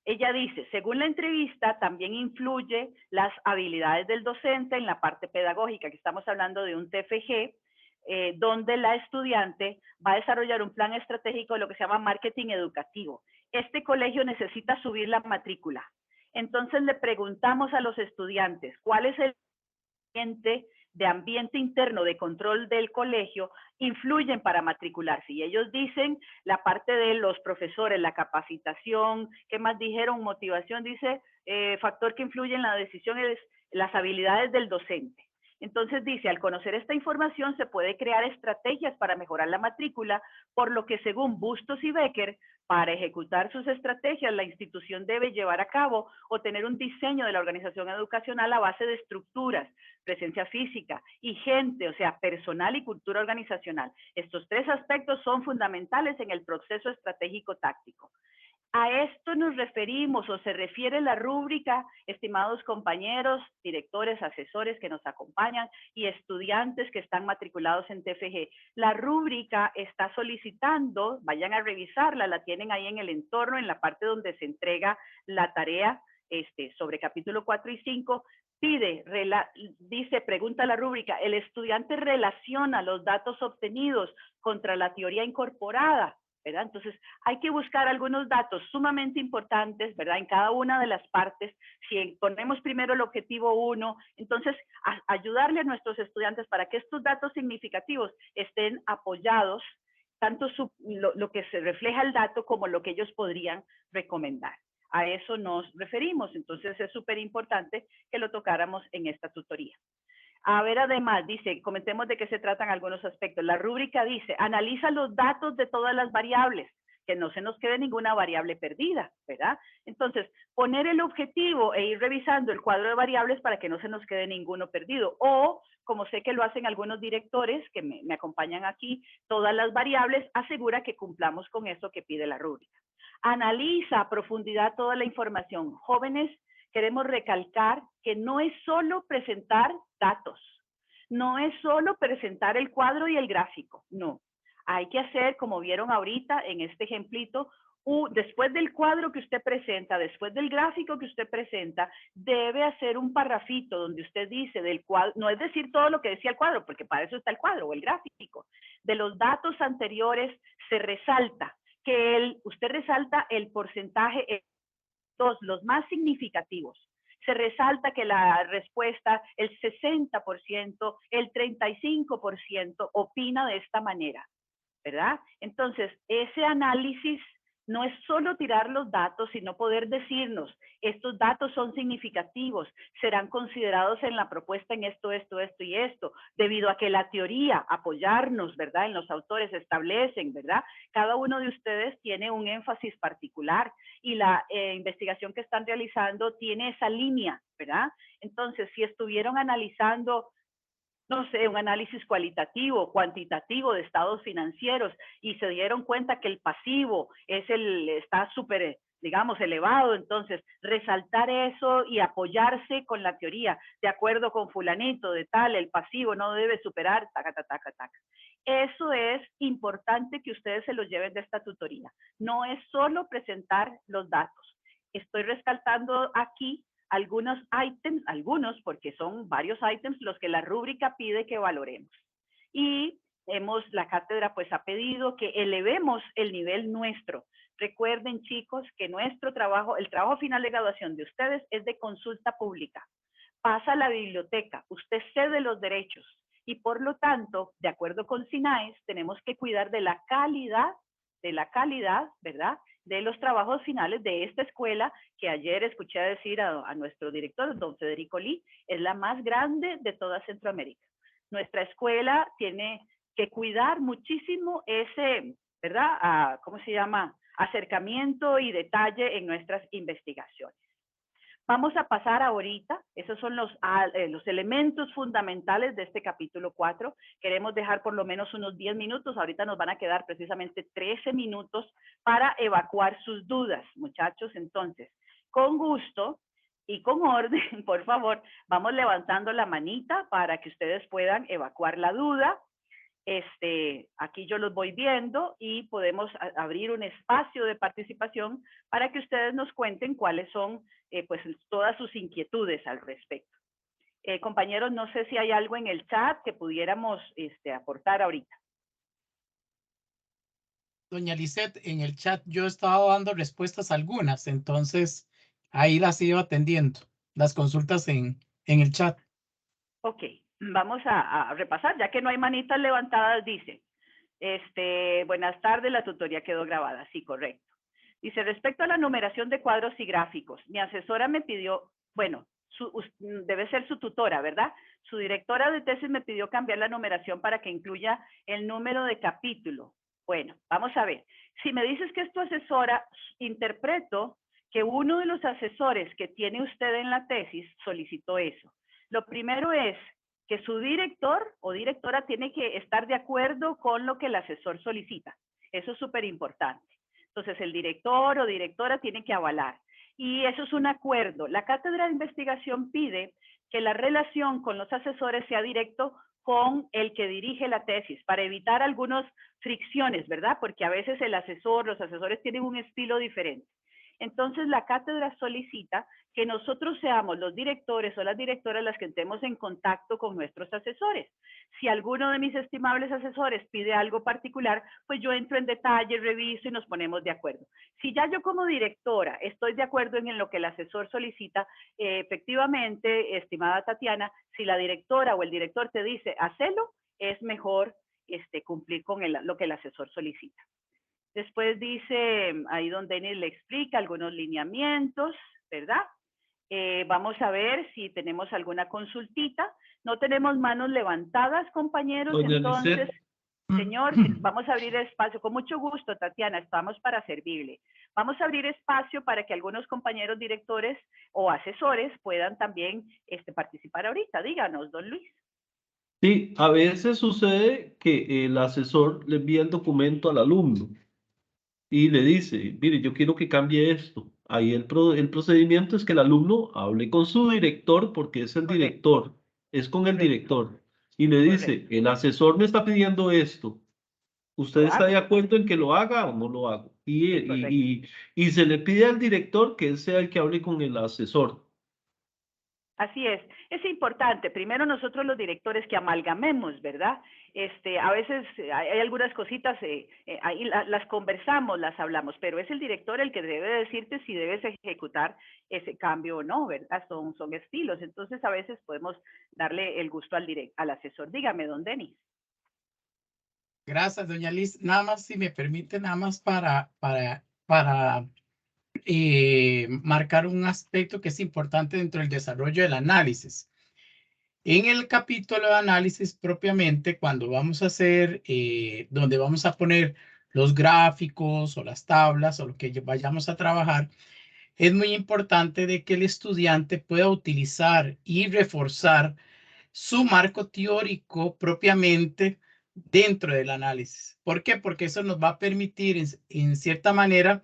ella dice, según la entrevista, también influye las habilidades del docente en la parte pedagógica, que estamos hablando de un TFG, donde la estudiante va a desarrollar un plan estratégico de lo que se llama marketing educativo. Este colegio necesita subir la matrícula. Entonces le preguntamos a los estudiantes, ¿cuál es el ambiente interno de control del colegio influyen para matricularse? Y ellos dicen la parte de los profesores, la capacitación, ¿qué más dijeron? Motivación, dice, factor que influye en la decisión es las habilidades del docente. Entonces dice, al conocer esta información se puede crear estrategias para mejorar la matrícula, por lo que según Bustos y Becker, para ejecutar sus estrategias, la institución debe llevar a cabo o tener un diseño de la organización educacional a base de estructuras, presencia física y gente, o sea, personal y cultura organizacional. Estos tres aspectos son fundamentales en el proceso estratégico táctico. A esto nos referimos o se refiere la rúbrica, estimados compañeros, directores, asesores que nos acompañan y estudiantes que están matriculados en TFG. La rúbrica está solicitando, vayan a revisarla, la tienen ahí en el entorno, en la parte donde se entrega la tarea sobre capítulo 4 y 5, pregunta la rúbrica, ¿el estudiante relaciona los datos obtenidos contra la teoría incorporada? ¿Verdad? Entonces, hay que buscar algunos datos sumamente importantes, ¿verdad? En cada una de las partes. Si ponemos primero el objetivo 1, entonces ayudarle a nuestros estudiantes para que estos datos significativos estén apoyados, tanto lo que se refleja el dato como lo que ellos podrían recomendar. A eso nos referimos. Entonces, es súper importante que lo tocáramos en esta tutoría. A ver, además, dice, comentemos de qué se tratan algunos aspectos. La rúbrica dice, analiza los datos de todas las variables, que no se nos quede ninguna variable perdida, ¿verdad? Entonces, poner el objetivo e ir revisando el cuadro de variables para que no se nos quede ninguno perdido. O, como sé que lo hacen algunos directores que me acompañan aquí, todas las variables, asegura que cumplamos con eso que pide la rúbrica. Analiza a profundidad toda la información. Jóvenes, queremos recalcar que no es solo presentar datos, no es solo presentar el cuadro y el gráfico, no. Hay que hacer, como vieron ahorita en este ejemplito, después del cuadro que usted presenta, después del gráfico que usted presenta, debe hacer un parrafito donde usted dice del cuadro, no es decir todo lo que decía el cuadro, porque para eso está el cuadro o el gráfico. De los datos anteriores se resalta que usted resalta el porcentaje, los más significativos. Se resalta que la respuesta, el 60%, el 35% opina de esta manera, ¿verdad? Entonces, ese análisis no es solo tirar los datos, sino poder decirnos, estos datos son significativos, serán considerados en la propuesta en esto, esto, esto y esto, debido a que la teoría, apoyarnos, ¿verdad? En los autores establecen, ¿verdad? Cada uno de ustedes tiene un énfasis particular y la investigación que están realizando tiene esa línea, ¿verdad? Entonces, si estuvieron analizando, no sé, un análisis cualitativo, cuantitativo de estados financieros y se dieron cuenta que el pasivo está súper, digamos, elevado, entonces resaltar eso y apoyarse con la teoría, de acuerdo con fulanito de tal, el pasivo no debe superar, taca, taca, taca, taca. Eso es importante que ustedes se los lleven de esta tutoría. No es solo presentar los datos. Estoy resaltando aquí algunos ítems, porque son varios ítems los que la rúbrica pide que valoremos. Y la cátedra pues ha pedido que elevemos el nivel nuestro. Recuerden, chicos, que nuestro trabajo, el trabajo final de graduación de ustedes es de consulta pública. Pasa a la biblioteca, usted cede los derechos y por lo tanto, de acuerdo con SINAES, tenemos que cuidar de la calidad, ¿verdad?, de los trabajos finales de esta escuela que ayer escuché decir a nuestro director, don Federico Lee, es la más grande de toda Centroamérica. Nuestra escuela tiene que cuidar muchísimo ese, ¿verdad?, acercamiento y detalle en nuestras investigaciones. Vamos a pasar ahorita, esos son los elementos fundamentales de este capítulo 4. Queremos dejar por lo menos unos 10 minutos, ahorita nos van a quedar precisamente 13 minutos para evacuar sus dudas, muchachos. Entonces, con gusto y con orden, por favor, vamos levantando la manita para que ustedes puedan evacuar la duda. Aquí yo los voy viendo y podemos abrir un espacio de participación para que ustedes nos cuenten cuáles son pues todas sus inquietudes al respecto. Compañeros, no sé si hay algo en el chat que pudiéramos aportar ahorita. Doña Lisette, en el chat yo estaba dando respuestas a algunas, entonces ahí las iba atendiendo, las consultas en el chat. Ok, vamos a repasar, ya que no hay manitas levantadas, dice, buenas tardes, la tutoría quedó grabada, sí, correcto. Dice, respecto a la numeración de cuadros y gráficos, mi asesora me pidió, bueno, debe ser su tutora, ¿verdad? Su directora de tesis me pidió cambiar la numeración para que incluya el número de capítulo. Bueno, vamos a ver. Si me dices que es tu asesora, interpreto que uno de los asesores que tiene usted en la tesis solicitó eso. Lo primero es que su director o directora tiene que estar de acuerdo con lo que el asesor solicita. Eso es súper importante. Entonces, el director o directora tiene que avalar. Y eso es un acuerdo. La cátedra de investigación pide que la relación con los asesores sea directo con el que dirige la tesis, para evitar algunas fricciones, ¿verdad? Porque a veces los asesores tienen un estilo diferente. Entonces, la cátedra solicita que nosotros seamos los directores o las directoras las que estemos en contacto con nuestros asesores. Si alguno de mis estimables asesores pide algo particular, pues yo entro en detalle, reviso y nos ponemos de acuerdo. Si ya yo como directora estoy de acuerdo en lo que el asesor solicita, efectivamente, estimada Tatiana, si la directora o el director te dice, hacelo, es mejor cumplir con lo que el asesor solicita. Después dice, ahí donde Denis le explica algunos lineamientos, ¿verdad? Vamos a ver si tenemos alguna consultita. No tenemos manos levantadas, compañeros, Doña entonces, Lisette. señor, vamos a abrir espacio. Con mucho gusto, Tatiana, estamos para servirle. Vamos a abrir espacio para que algunos compañeros directores o asesores puedan también participar ahorita. Díganos, don Luis. Sí, a veces sucede que el asesor le envía el documento al alumno y le dice, mire, yo quiero que cambie esto. Ahí el procedimiento es que el alumno hable con su director, porque es el Correcto. director, es con el Correcto. director, y le dice, el asesor me está pidiendo esto. ¿Usted Lo está de hago. acuerdo en que lo haga o no lo haga? Sí, correcto. Y se le pide al director que él sea el que hable con el asesor. Así es importante. Primero nosotros los directores que amalgamemos, ¿verdad? A veces hay algunas cositas, ahí las conversamos, las hablamos, pero es el director el que debe decirte si debes ejecutar ese cambio o no, ¿verdad? Son estilos. Entonces a veces podemos darle el gusto al asesor. Dígame, don Denis. Gracias, doña Liz. Nada más, si me permite, nada más para marcar un aspecto que es importante dentro del desarrollo del análisis. En el capítulo de análisis propiamente, cuando vamos a hacer, donde vamos a poner los gráficos o las tablas o lo que vayamos a trabajar, es muy importante de que el estudiante pueda utilizar y reforzar su marco teórico propiamente dentro del análisis. ¿Por qué? Porque eso nos va a permitir, en cierta manera,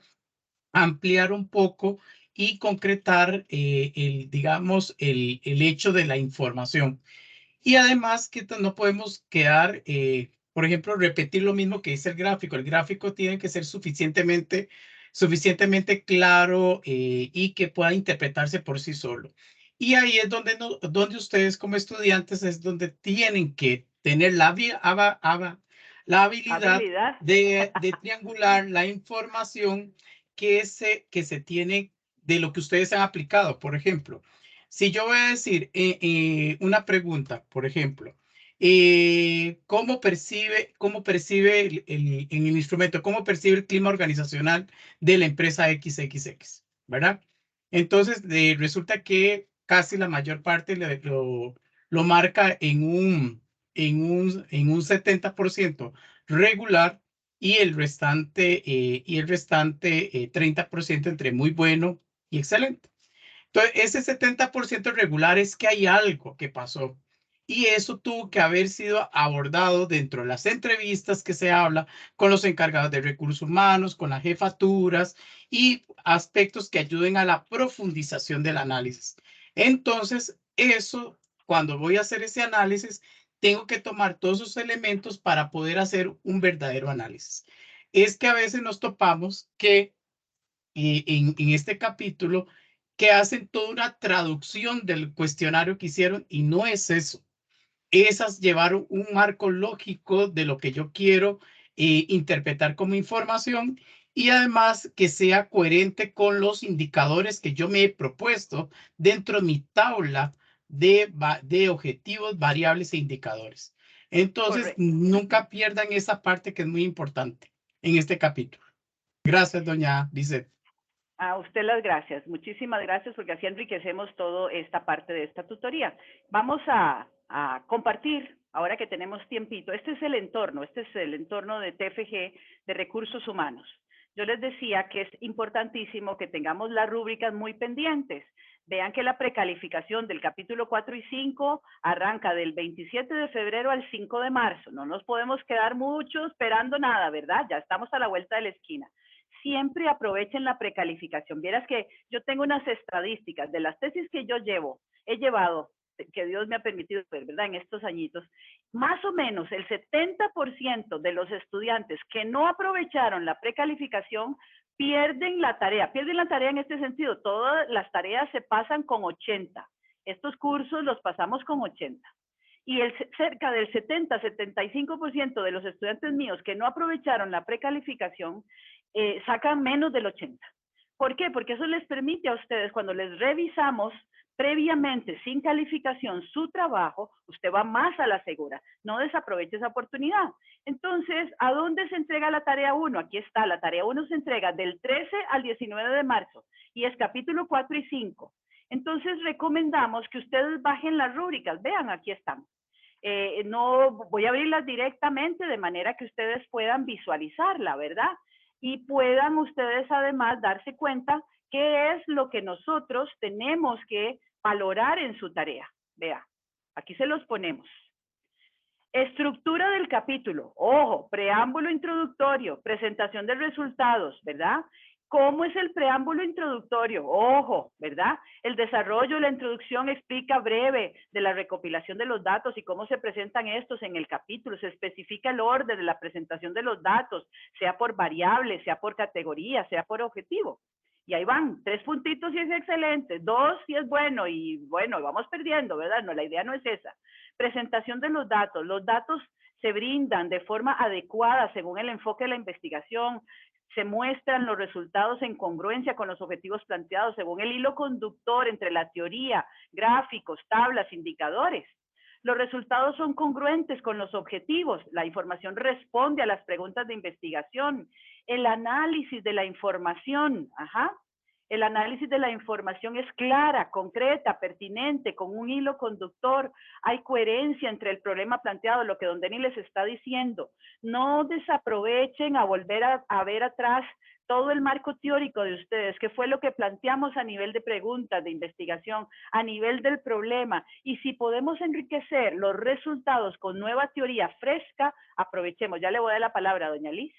ampliar un poco y concretar, digamos, el hecho de la información. Y además que no podemos quedar, por ejemplo, repetir lo mismo que dice el gráfico. El gráfico tiene que ser suficientemente claro, y que pueda interpretarse por sí solo. Y ahí es donde, donde ustedes como estudiantes es donde tienen que tener la habilidad de triangular la información que se tiene de lo que ustedes han aplicado. Por ejemplo, si yo voy a decir una pregunta, por ejemplo, ¿cómo percibe en el instrumento, cómo percibe el clima organizacional de la empresa XXX? ¿Verdad? Entonces, resulta que casi la mayor parte lo marca en un 70% regular, y el restante 30% entre muy bueno y excelente. Entonces, ese 70% regular es que hay algo que pasó, y eso tuvo que haber sido abordado dentro de las entrevistas que se habla con los encargados de recursos humanos, con las jefaturas y aspectos que ayuden a la profundización del análisis. Entonces, eso, cuando voy a hacer ese análisis, tengo que tomar todos esos elementos para poder hacer un verdadero análisis. Es que a veces nos topamos que en este capítulo, que hacen toda una traducción del cuestionario que hicieron, y no es eso. Esas llevaron un marco lógico de lo que yo quiero interpretar como información, y además que sea coherente con los indicadores que yo me he propuesto dentro de mi tabla de objetivos, variables e indicadores. Entonces, Correcto. nunca pierdan esa parte que es muy importante en este capítulo. Gracias, doña Lisette. A usted las gracias. Muchísimas gracias, porque así enriquecemos toda esta parte de esta tutoría. Vamos a compartir, ahora que tenemos tiempito. Este es el entorno de TFG de recursos humanos. Yo les decía que es importantísimo que tengamos las rúbricas muy pendientes. Vean que la precalificación del capítulo 4 y 5 arranca del 27 de febrero al 5 de marzo. No nos podemos quedar mucho esperando nada, ¿verdad? Ya estamos a la vuelta de la esquina. Siempre aprovechen la precalificación. Vieras que yo tengo unas estadísticas de las tesis que yo he llevado, que Dios me ha permitido ver, ¿verdad? En estos añitos, más o menos el 70% de los estudiantes que no aprovecharon la precalificación pierden la tarea en este sentido. Todas las tareas se pasan con 80. Estos cursos los pasamos con 80. Y cerca del 70-75% de los estudiantes míos que no aprovecharon la precalificación sacan menos del 80. ¿Por qué? Porque eso les permite a ustedes, cuando les revisamos previamente, sin calificación, su trabajo, usted va más a la segura. No desaproveche esa oportunidad. Entonces, ¿a dónde se entrega la tarea 1? Aquí está, la tarea 1 se entrega del 13 al 19 de marzo y es capítulo 4 y 5. Entonces, recomendamos que ustedes bajen las rúbricas. Vean, aquí están. No voy a abrirlas directamente de manera que ustedes puedan visualizarla, ¿verdad? Y puedan ustedes además darse cuenta qué es lo que nosotros tenemos que valorar en su tarea. Vea, aquí se los ponemos. Estructura del capítulo. Ojo, preámbulo introductorio, presentación de resultados, ¿verdad? ¿Cómo es el preámbulo introductorio? Ojo, ¿verdad? El desarrollo, la introducción explica breve de la recopilación de los datos y cómo se presentan estos en el capítulo. Se especifica el orden de la presentación de los datos, sea por variable, sea por categoría, sea por objetivo. Y ahí van, 3 puntitos y es excelente, 2 si es bueno y bueno, vamos perdiendo, ¿verdad? No, la idea no es esa. Presentación de los datos se brindan de forma adecuada según el enfoque de la investigación, se muestran los resultados en congruencia con los objetivos planteados según el hilo conductor entre la teoría, gráficos, tablas, indicadores. Los resultados son congruentes con los objetivos, la información responde a las preguntas de investigación, el análisis de la información, el análisis de la información es clara, concreta, pertinente, con un hilo conductor, hay coherencia entre el problema planteado, lo que don Denis les está diciendo. No desaprovechen a volver a ver atrás todo el marco teórico de ustedes, que fue lo que planteamos a nivel de preguntas, de investigación, a nivel del problema. Y si podemos enriquecer los resultados con nueva teoría fresca, aprovechemos. Ya le voy a dar la palabra a doña Liz.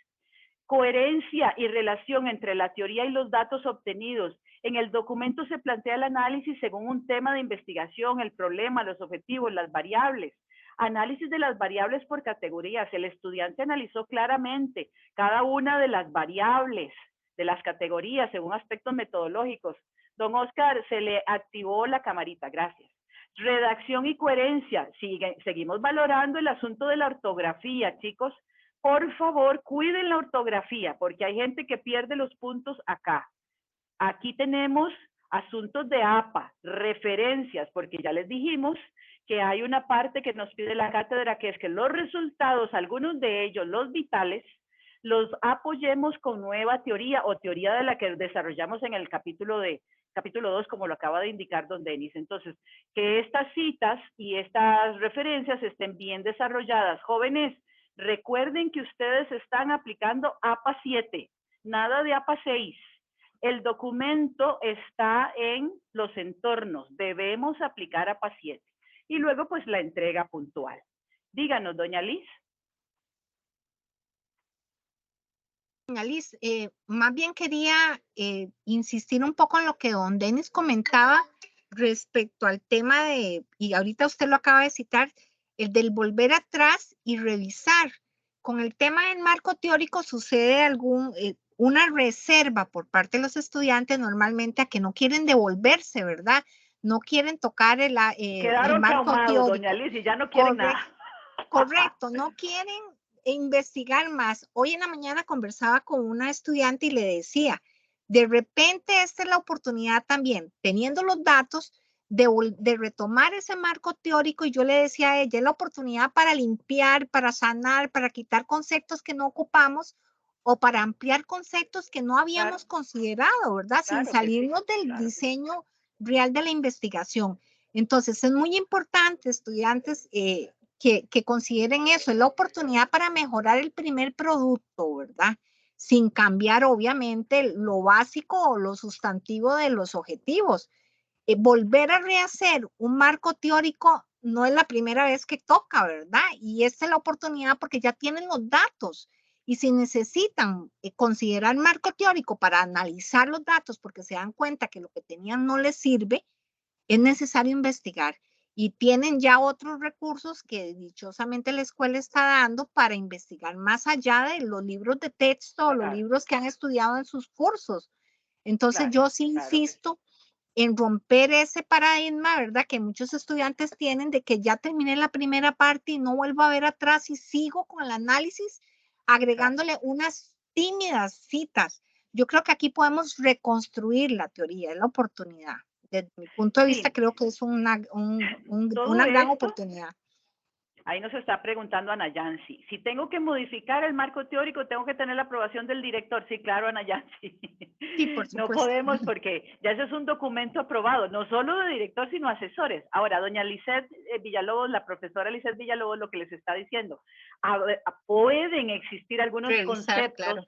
Coherencia y relación entre la teoría y los datos obtenidos. En el documento se plantea el análisis según un tema de investigación, el problema, los objetivos, las variables. Análisis de las variables por categorías. El estudiante analizó claramente cada una de las variables, de las categorías, según aspectos metodológicos. Don Oscar, se le activó la camarita, gracias. Redacción y coherencia. Seguimos valorando el asunto de la ortografía, chicos. Por favor, cuiden la ortografía, porque hay gente que pierde los puntos acá. Aquí tenemos asuntos de APA, referencias, porque ya les dijimos que hay una parte que nos pide la cátedra, que es que los resultados, algunos de ellos, los vitales, los apoyemos con nueva teoría o teoría de la que desarrollamos en el capítulo 2, como lo acaba de indicar don Denis. Entonces, que estas citas y estas referencias estén bien desarrolladas. Jóvenes, recuerden que ustedes están aplicando APA 7, nada de APA 6. El documento está en los entornos. Debemos aplicar APA 7. Y luego, pues, la entrega puntual. Díganos, doña Liz. Doña Liz, más bien quería insistir un poco en lo que don Denis comentaba respecto al tema de, y ahorita usted lo acaba de citar, el del volver atrás y revisar. Con el tema del marco teórico sucede una reserva por parte de los estudiantes normalmente a que no quieren devolverse, ¿verdad? No quieren tocar el marco teórico. Doña Liz, y ya no quieren nada. Correcto, no quieren investigar más. Hoy en la mañana conversaba con una estudiante y le decía, de repente esta es la oportunidad también, teniendo los datos, de retomar ese marco teórico, y yo le decía a ella, es la oportunidad para limpiar, para sanar, para quitar conceptos que no ocupamos o para ampliar conceptos que no habíamos considerado, ¿verdad? Sin salirnos del diseño real de la investigación. Entonces, es muy importante, estudiantes, que consideren eso, es la oportunidad para mejorar el primer producto, ¿verdad? Sin cambiar, obviamente, lo básico o lo sustantivo de los objetivos. Volver a rehacer un marco teórico no es la primera vez que toca, ¿verdad? Y esta es la oportunidad porque ya tienen los datos. Y si necesitan considerar marco teórico para analizar los datos porque se dan cuenta que lo que tenían no les sirve, es necesario investigar. y tienen ya otros recursos que dichosamente la escuela está dando para investigar más allá de los libros de texto o los Claro. libros que han estudiado en sus cursos. Entonces, Claro, yo sí claro que sí. insisto en romper ese paradigma, ¿verdad? Que muchos estudiantes tienen de que ya terminé la primera parte y no vuelvo a ver atrás y sigo con el análisis, agregándole unas tímidas citas. Yo creo que aquí podemos reconstruir la teoría, es la oportunidad. Desde mi punto de vista, Sí, creo que es una todo gran esto, oportunidad. ahí nos está preguntando Ana Yancy. Si tengo que modificar el marco teórico, tengo que tener la aprobación del director. Sí, claro, Ana Yancy. Sí, por No supuesto. podemos porque ya ese es un documento aprobado, no solo de director, sino asesores. Ahora, doña Lisette Villalobos, la profesora Lisette Villalobos, lo que les está diciendo, pueden existir algunos Revisar, conceptos claro.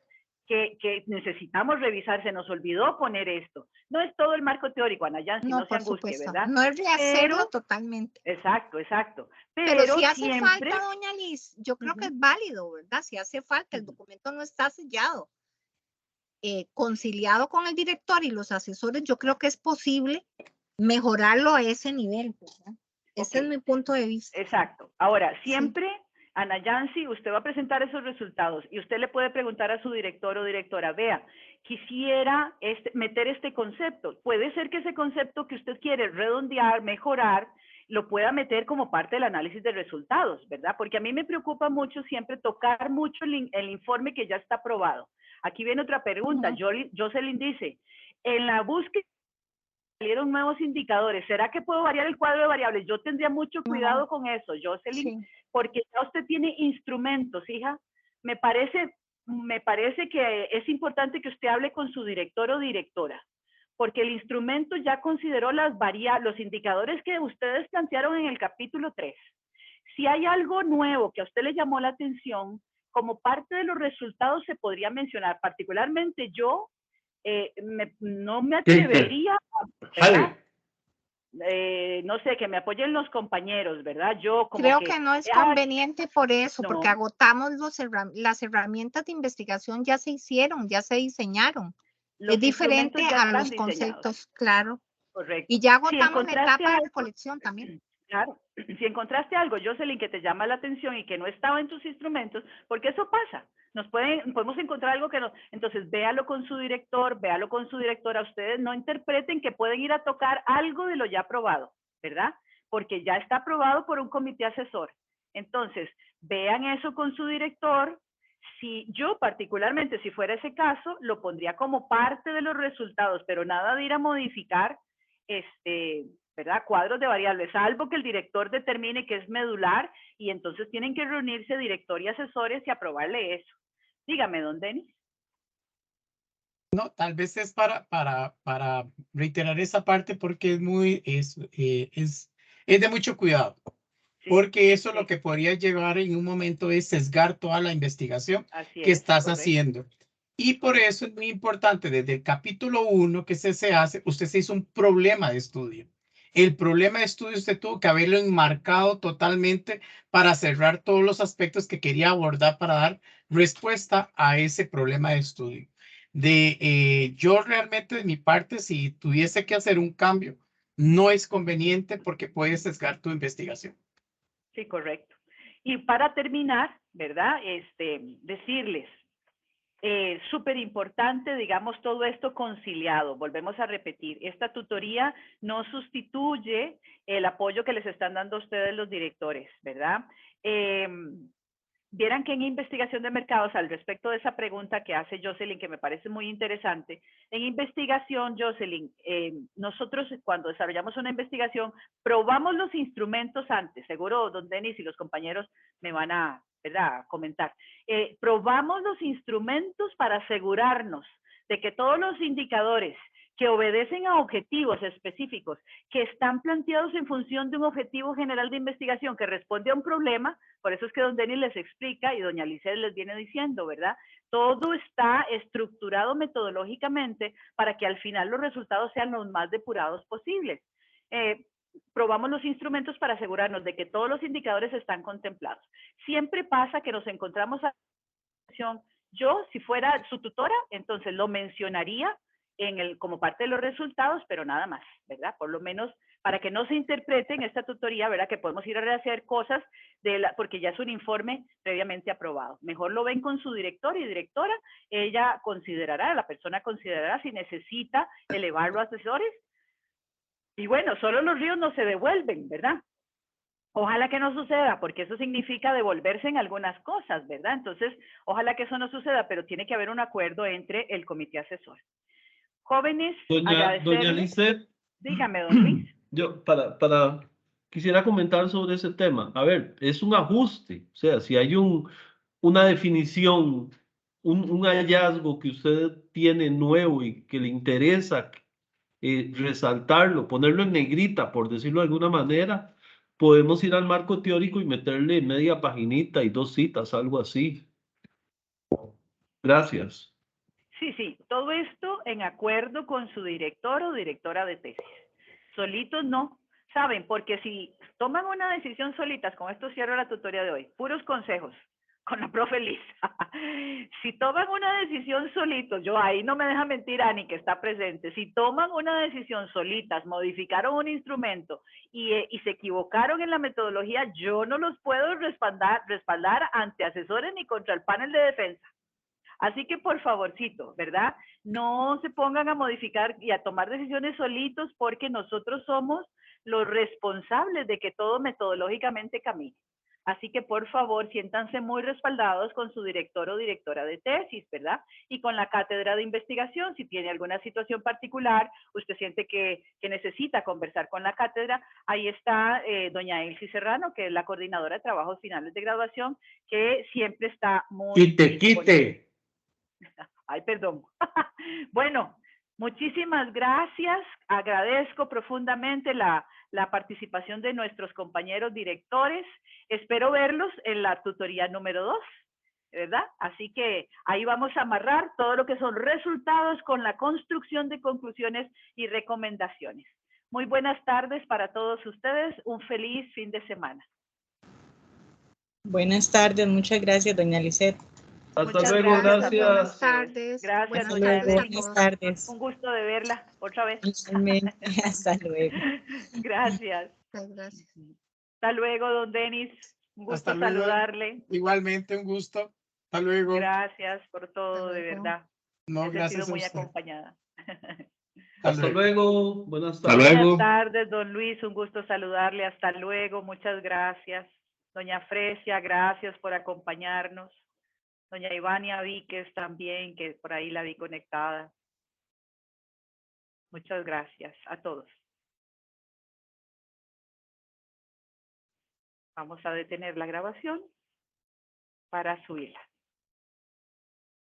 que necesitamos revisar. Se nos olvidó poner esto. No es todo el marco teórico, Ana Yancy, No, no se por angustie, supuesto. ¿verdad? No es rehacerlo Pero, totalmente. exacto, exacto. Pero si hace siempre, falta, doña Liz, yo creo que es válido, ¿verdad? Si hace falta, el documento no está sellado, conciliado con el director y los asesores, yo creo que es posible mejorarlo a ese nivel, ¿verdad? Ese es mi punto de vista. Exacto. Ahora, Sí. siempre, Ana Yancy, usted va a presentar esos resultados y usted le puede preguntar a su director o directora, vea, quisiera meter este concepto. Puede ser que ese concepto que usted quiere redondear, mejorar, lo pueda meter como parte del análisis de resultados, ¿verdad? Porque a mí me preocupa mucho siempre tocar mucho el informe que ya está aprobado. Aquí viene otra pregunta. Jocelyn dice, en la búsqueda salieron nuevos indicadores. ¿Será que puedo variar el cuadro de variables? Yo tendría mucho cuidado con eso, Jocelyn, porque ya usted tiene instrumentos, hija. Me parece que es importante que usted hable con su director o directora, porque el instrumento ya consideró los indicadores que ustedes plantearon en el capítulo 3. Si hay algo nuevo que a usted le llamó la atención, como parte de los resultados se podría mencionar. Particularmente yo no me atrevería a, no sé, que me apoyen los compañeros, ¿verdad? Yo como creo que no es conveniente por eso, no, porque agotamos las herramientas de investigación, ya se hicieron, ya se diseñaron. Es diferente ya a están los diseñados. conceptos, claro. Correcto. Y ya agotamos la etapa de recolección también. Claro, si encontraste algo, Jocelyn, que te llama la atención y que no estaba en tus instrumentos, porque eso pasa, podemos encontrar algo que no, entonces véalo con su director, véalo con su directora, ustedes no interpreten que pueden ir a tocar algo de lo ya aprobado, ¿verdad? Porque ya está aprobado por un comité asesor. Entonces, vean eso con su director. Si yo particularmente, si fuera ese caso, lo pondría como parte de los resultados, pero nada de ir a modificar ¿verdad? Cuadros de variables, salvo que el director determine que es medular y entonces tienen que reunirse director y asesores y aprobarle eso. Dígame, don Denis. No, tal vez es para reiterar esa parte porque es de mucho cuidado. Sí, Porque eso lo que podría llevar en un momento es sesgar toda la investigación que estás haciendo. Y por eso es muy importante, desde el capítulo 1 que se hace, usted se hizo un problema de estudio. El problema de estudio usted tuvo que haberlo enmarcado totalmente para cerrar todos los aspectos que quería abordar para dar respuesta a ese problema de estudio. Yo realmente de mi parte, si tuviese que hacer un cambio, no es conveniente porque puede sesgar tu investigación. Sí, correcto. Y para terminar, ¿verdad? Decirles, súper importante, digamos, todo esto conciliado. Volvemos a repetir, esta tutoría no sustituye el apoyo que les están dando a ustedes los directores, ¿verdad? Vieran que en investigación de mercados, al respecto de esa pregunta que hace Jocelyn, que me parece muy interesante, en investigación, Jocelyn, nosotros cuando desarrollamos una investigación, probamos los instrumentos antes, seguro don Denis y los compañeros me van a, ¿verdad?, comentar. Probamos los instrumentos para asegurarnos de que todos los indicadores que obedecen a objetivos específicos, que están planteados en función de un objetivo general de investigación que responde a un problema, por eso es que don Denis les explica y doña Lisset les viene diciendo, ¿verdad? Todo está estructurado metodológicamente para que al final los resultados sean los más depurados posibles. Probamos los instrumentos para asegurarnos de que todos los indicadores están contemplados. Siempre pasa que nos encontramos a yo, si fuera su tutora, entonces lo mencionaría como parte de los resultados, pero nada más, ¿verdad? Por lo menos para que no se interprete en esta tutoría, ¿verdad? Que podemos ir a rehacer cosas porque ya es un informe previamente aprobado. Mejor lo ven con su director y directora, ella considerará, la persona considerará si necesita elevarlo a asesores. Y bueno, solo los ríos no se devuelven, ¿verdad? Ojalá que no suceda, porque eso significa devolverse en algunas cosas, ¿verdad? Entonces, ojalá que eso no suceda, pero tiene que haber un acuerdo entre el comité asesor. Jóvenes, Doña agradecerles. Lisset, Dígame, don Luis. yo quisiera comentar sobre ese tema. A ver, es un ajuste, o sea, si hay una definición, un hallazgo que usted tiene nuevo y que le interesa resaltarlo, ponerlo en negrita, por decirlo de alguna manera, podemos ir al marco teórico y meterle media paginita y 2 citas, algo así. Gracias. Sí, sí, todo esto en acuerdo con su director o directora de tesis. Solitos no, ¿saben? Porque si toman una decisión solitas, con esto cierro la tutoría de hoy, puros consejos con la profe Lisa. Si toman una decisión solitos, yo ahí no me deja mentir Ani que está presente, si toman una decisión solitas, modificaron un instrumento y se equivocaron en la metodología, yo no los puedo respaldar ante asesores ni contra el panel de defensa. Así que por favorcito, ¿verdad? No se pongan a modificar y a tomar decisiones solitos porque nosotros somos los responsables de que todo metodológicamente camine. Así que por favor, siéntanse muy respaldados con su director o directora de tesis, ¿verdad? Y con la cátedra de investigación, si tiene alguna situación particular, usted siente que necesita conversar con la cátedra, ahí está doña Elsie Serrano, que es la coordinadora de trabajos finales de graduación, que siempre está muy Quite. Ay, perdón. Bueno, muchísimas gracias. Agradezco profundamente la participación de nuestros compañeros directores. Espero verlos en la tutoría número 2, ¿verdad? Así que ahí vamos a amarrar todo lo que son resultados con la construcción de conclusiones y recomendaciones. Muy buenas tardes para todos ustedes. Un feliz fin de semana. Buenas tardes, muchas gracias, doña Lisset. Hasta Muchas luego, gracias. Buenas tardes. Gracias, Buenas doña tardes a Evelyn. Buenas todos. tardes. Un gusto de verla otra vez. Igualmente, hasta luego. Gracias. Muchas gracias. Hasta luego, don Denis. Un gusto Hasta luego. saludarle. Igualmente, un gusto. Hasta luego. Gracias por todo, Hasta de luego. verdad. No, Me he sentido gracias a muy usted. acompañada. Hasta luego. Buenas Hasta tardes. luego. Buenas tardes, don Luis. Un gusto saludarle. Hasta luego. Muchas gracias. Doña Fresia, gracias por acompañarnos. Doña Ivania Víquez también, que por ahí la vi conectada. Muchas gracias a todos. Vamos a detener la grabación para subirla.